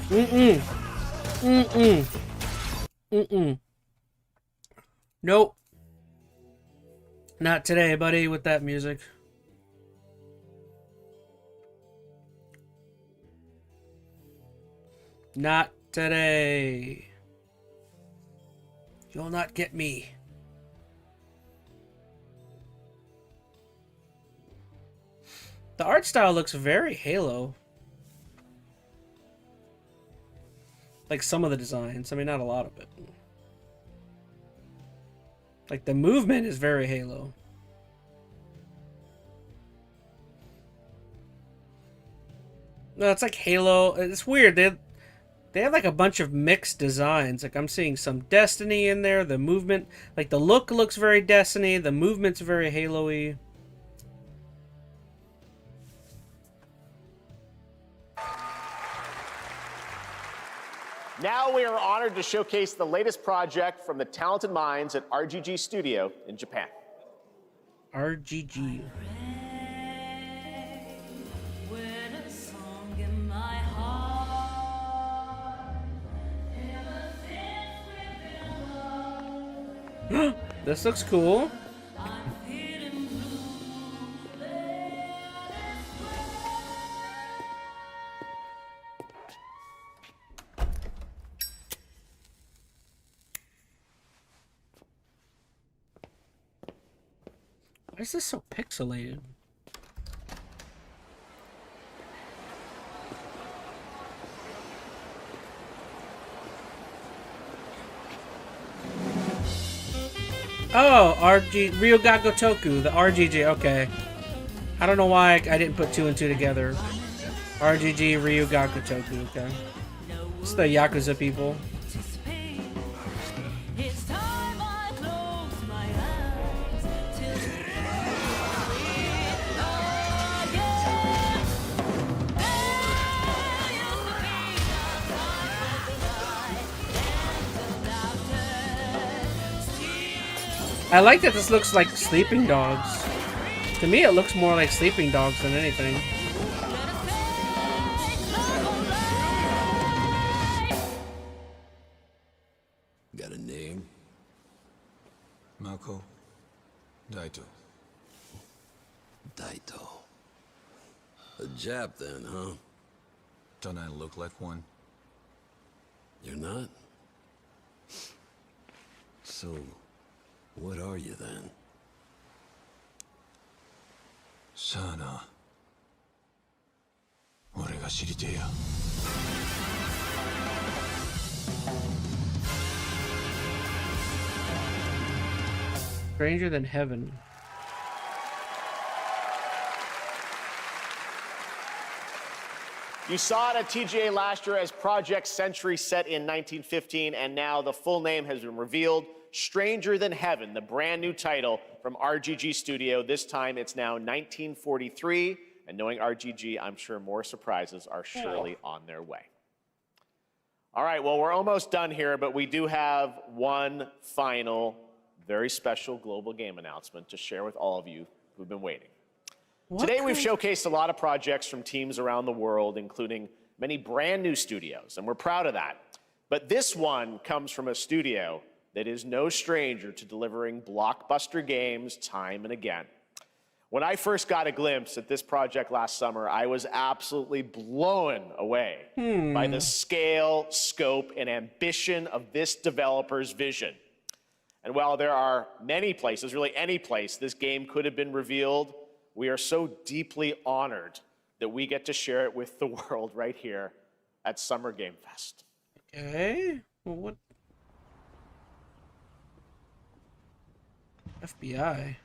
Mm-mm. Mm-mm. Mm-mm. Nope. Not today, buddy, with that music. Not today. You'll not get me. The art style looks very Halo. Like some of the designs. I mean, not a lot of it. Like the movement is very Halo. No, it's like Halo. It's weird. They have like a bunch of mixed designs. Like I'm seeing some Destiny in there. The movement, like the look looks very Destiny. The movement's very Halo-y. Now we are honored to showcase the latest project from the talented minds at RGG Studio in Japan. RGG. This looks cool. Why is this so pixelated? Oh, Ryuga Gotoku, the RGG, okay. I don't know why I didn't put 2 and 2 together. RGG Ryuga Gotoku, okay. It's the Yakuza people. I like that this looks like Sleeping Dogs. To me, it looks more like Sleeping Dogs than anything. Got a name? Mako Daito. Daito. A Jap then, huh? Don't I look like one? You're not? So, what are you then? Sana. 俺が知りてえや。Stranger than heaven. You saw it at TGA last year as Project Century set in 1915, and now the full name has been revealed. Stranger Than Heaven, the brand new title from RGG Studio. This time it's now 1943, and knowing RGG, I'm sure more surprises are surely on their way. All right, well, we're almost done here, but we do have one final, very special global game announcement to share with all of you who've been waiting. Today, we've showcased a lot of projects from teams around the world, including many brand new studios, and we're proud of that. But this one comes from a studio that is no stranger to delivering blockbuster games time and again. When I first got a glimpse at this project last summer, I was absolutely blown away by the scale, scope, and ambition of this developer's vision. And while there are many places, really any place, this game could have been revealed, we are so deeply honored that we get to share it with the world right here at Summer Game Fest. Okay. Well, what? FBI.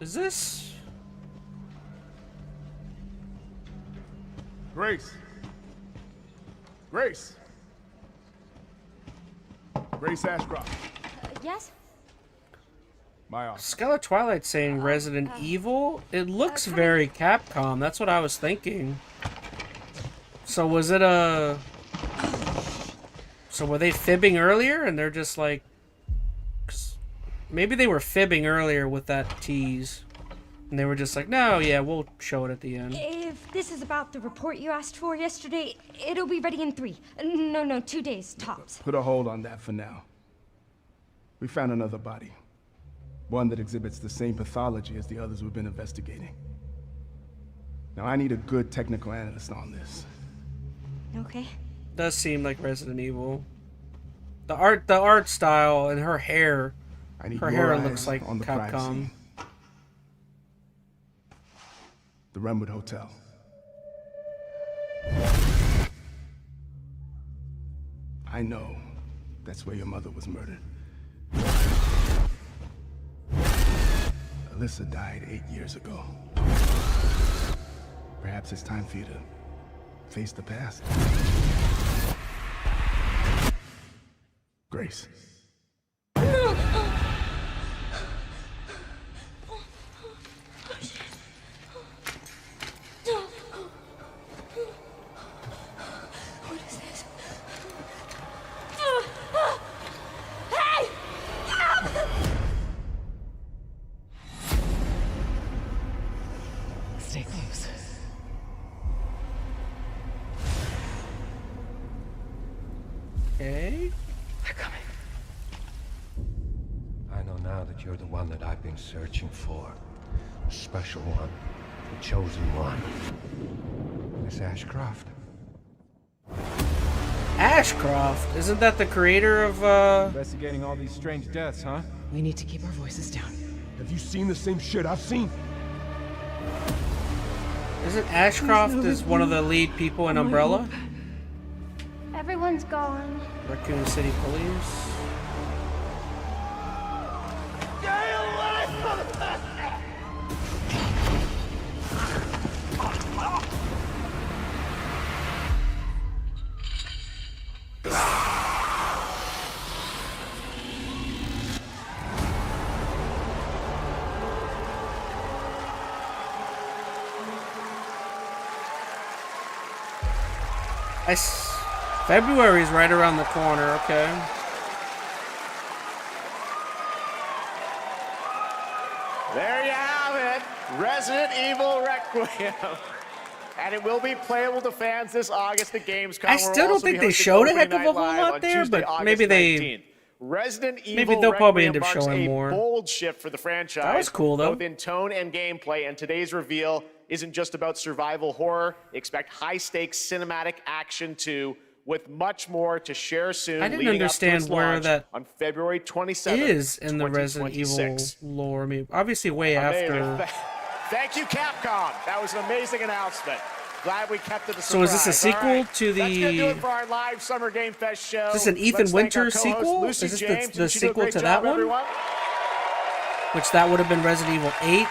Is this? Grace. Grace. Grace Ashcroft. Yes? My office. Skylar Twilight saying Resident Evil? It looks very Capcom. That's what I was thinking. So was it a... So were they fibbing earlier and they're just like... Maybe they were fibbing earlier with that tease. And they were just like, no, yeah, we'll show it at the end. If this is about the report you asked for yesterday, it'll be ready in 3. No, 2 days, tops. Put a hold on that for now. We found another body. One that exhibits the same pathology as the others we've been investigating. Now, I need a good technical analyst on this. Okay. Does seem like Resident Evil. The art style and her hair. Her hair looks like Capcom. The Renwood Hotel. I know that's where your mother was murdered. Alyssa died 8 years ago. Perhaps it's time for you to face the past. Grace. Stay close. Okay. They're coming. I know now that you're the one that I've been searching for. The special one. The chosen one. Miss Ashcroft. Ashcroft? Isn't that the creator of, Investigating all these strange deaths, huh? We need to keep our voices down. Have you seen the same shit I've seen? Isn't Ashcroft is one of the lead people in Umbrella? Everyone's gone. Raccoon City Police. February's right around the corner, okay. There you have it, Resident Evil Requiem. And it will be playable to fans this August at Gamescom. I still don't think they showed a heck of a whole lot there, but maybe they... Resident Evil maybe they'll probably end up marks showing a more. Bold shift for the franchise. That was cool, though. Both in tone and gameplay, and today's reveal isn't just about survival horror. Expect high-stakes cinematic action too, with much more to share soon. I didn't understand where that on February 27th is in the Resident Evil lore. I mean, obviously way after. Thank you, Capcom. That was an amazing announcement. Glad we kept it a surprise. So is this a sequel to the... That's going to do it for our live Summer Game Fest show. Is this an Ethan Winters sequel? Lucy is this James, the sequel to that one? Everyone. Which that would have been Resident Evil 8.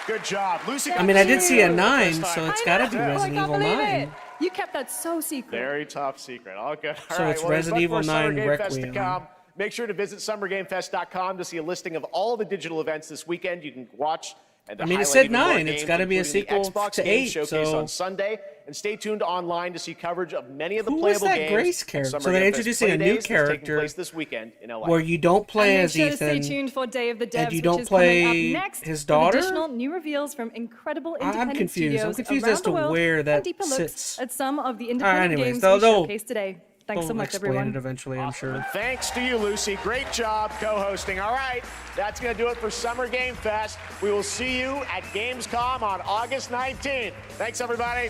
Good job. Lucy. I mean, I did see a 9, so it's got to be Resident Evil 9. You kept that so secret. Very top secret. All good. All So right, it's well, Resident Evil Summer 9 Game Fest to Requiem. come. Make sure to visit summergamefest.com to see a listing of all the digital events this weekend. You can watch. And I mean, it said 9. It's got to be a sequel to 8. Showcase so on Sunday, and stay tuned online to see coverage of many of the who playable was that games. Grace character? So they're introducing a new character this weekend in LA. where you don't play and as make sure Ethan, to stay tuned for Day of the Devs, and you don't which is coming play up next his with daughter. additional new reveals from incredible independent I'm confused. I'm studios confused around as to the world, where and that deeper looks sits. at some of the independent anyways, games they'll- we they'll- showcased today. Thanks so They'll much, explain everyone. it eventually, I'm sure. Thanks to you, Lucy. Great job co-hosting. All right, that's going to do it for Summer Game Fest. We will see you at Gamescom on August 19th. Thanks, everybody.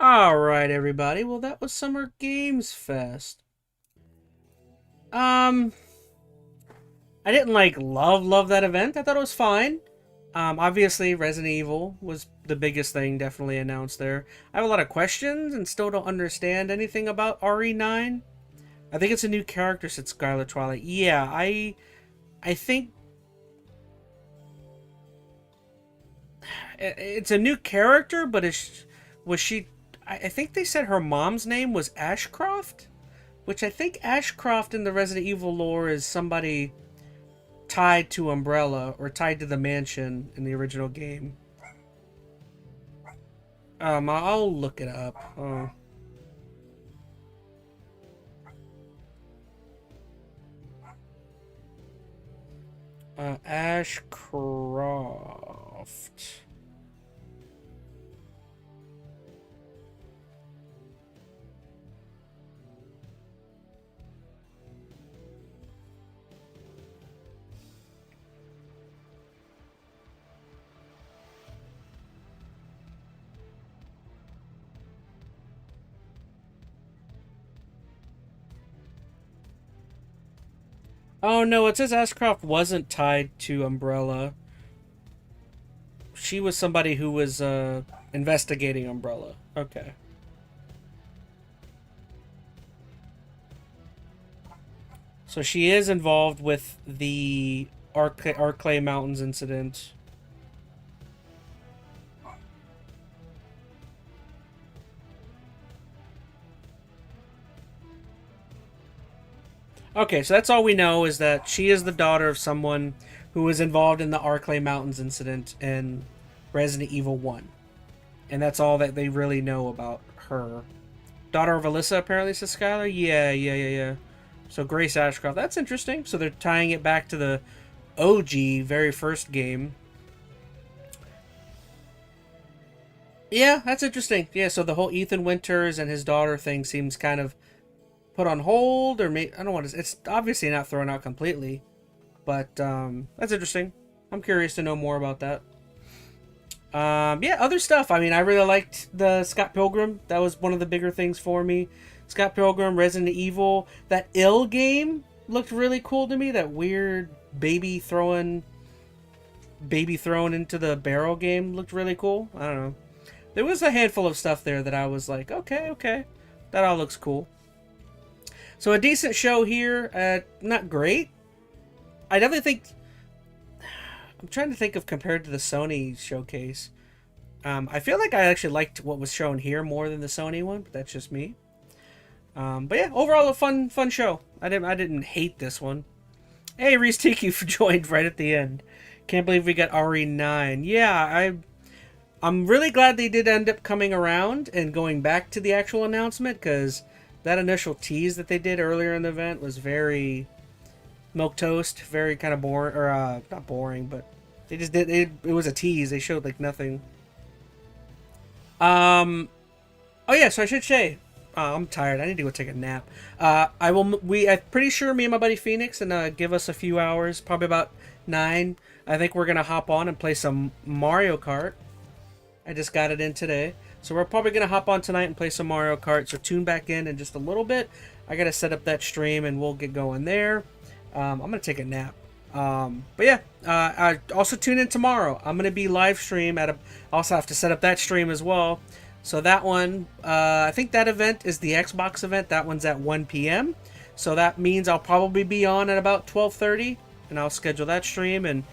All right, everybody. Well, that was Summer Games Fest. I didn't love that event. I thought it was fine. Obviously Resident Evil was the biggest thing definitely announced there. I have a lot of questions and still don't understand anything about RE9. I think it's a new character, said Skylar Twilight. Yeah, I think it's a new character, but was she? I think they said her mom's name was Ashcroft, which I think Ashcroft in the Resident Evil lore is somebody tied to Umbrella or tied to the mansion in the original game. I'll look it up. Ashcroft. Oh no, it says Ashcroft wasn't tied to Umbrella. She was somebody who was investigating Umbrella. Okay. So she is involved with the Arclay Mountains incident. Okay, so that's all we know, is that she is the daughter of someone who was involved in the Arclay Mountains incident in Resident Evil 1. And that's all that they really know about her. Daughter of Alyssa, apparently, says Skylar? Yeah. So Grace Ashcroft. That's interesting. So they're tying it back to the OG, very first game. Yeah, that's interesting. Yeah, so the whole Ethan Winters and his daughter thing seems kind of put on hold, or maybe, I don't want to, it's obviously not thrown out completely, but that's interesting. I'm curious to know more about that. Yeah, other stuff. I mean, I really liked the Scott Pilgrim. That was one of the bigger things for me. Scott Pilgrim, Resident Evil, that Ill game looked really cool to me. That weird baby thrown into the barrel game looked really cool. I don't know. There was a handful of stuff there that I was like, okay, that all looks cool. So a decent show here. Not great. I definitely think... I'm trying to think of compared to the Sony showcase. I feel like I actually liked what was shown here more than the Sony one, but that's just me. But yeah, overall a fun show. I didn't hate this one. Hey, Reese Tiki joined right at the end. Can't believe we got RE9. Yeah, I'm really glad they did end up coming around and going back to the actual announcement, because that initial tease that they did earlier in the event was very milquetoast, very kind of boring, or not boring, but they just did it was a tease. They showed like nothing. Oh yeah, so I should say, I'm tired. I need to go take a nap. I'm pretty sure me and my buddy Phoenix, and give us a few hours, probably about 9. I think we're gonna hop on and play some Mario Kart. I just got it in today. So we're probably going to hop on tonight and play some Mario Kart. So tune back in just a little bit. I got to set up that stream and we'll get going there. I'm going to take a nap. But yeah, I also tune in tomorrow. I'm going to be live stream also have to set up that stream as well. So that one, I think that event is the Xbox event. That one's at 1 p.m. So that means I'll probably be on at about 12:30, and I'll schedule that stream. And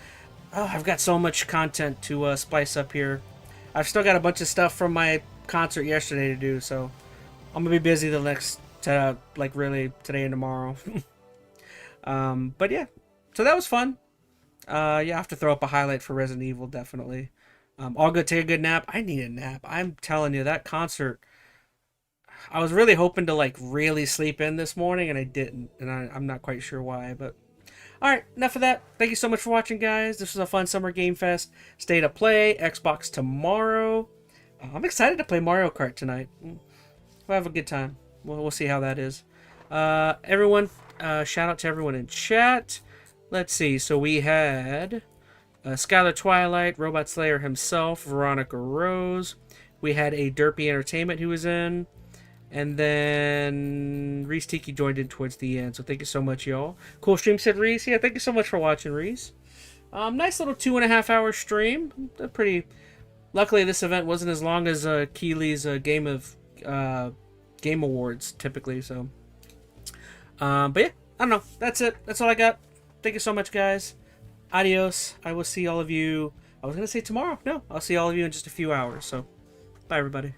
Oh, I've got so much content to spice up here. I've still got a bunch of stuff from my concert yesterday to do, so I'm gonna be busy the next, like really today and tomorrow. But yeah, so that was fun. Yeah, I have to throw up a highlight for Resident Evil, definitely. All good, take a good nap. I need a nap. I'm telling you, that concert, I was really hoping to like really sleep in this morning, and I didn't, and I'm not quite sure why, but alright, enough of that. Thank you so much for watching, guys. This was a fun Summer Game Fest. Stay to play. Xbox tomorrow. I'm excited to play Mario Kart tonight. We'll have a good time. We'll see how that is. Everyone, shout out to everyone in chat. Let's see. So we had Skylar Twilight, Robot Slayer himself, Veronica Rose. We had a Derpy Entertainment who was in. And then Reese Tiki joined in towards the end. So thank you so much, y'all. Cool stream, said Reese. Yeah, thank you so much for watching, Reese. Nice little 2.5-hour stream. Pretty. Luckily, this event wasn't as long as Keeley's Game Awards typically. So, but yeah, I don't know. That's it. That's all I got. Thank you so much, guys. Adios. I will see all of you. I was gonna say tomorrow. No, I'll see all of you in just a few hours. So, bye, everybody.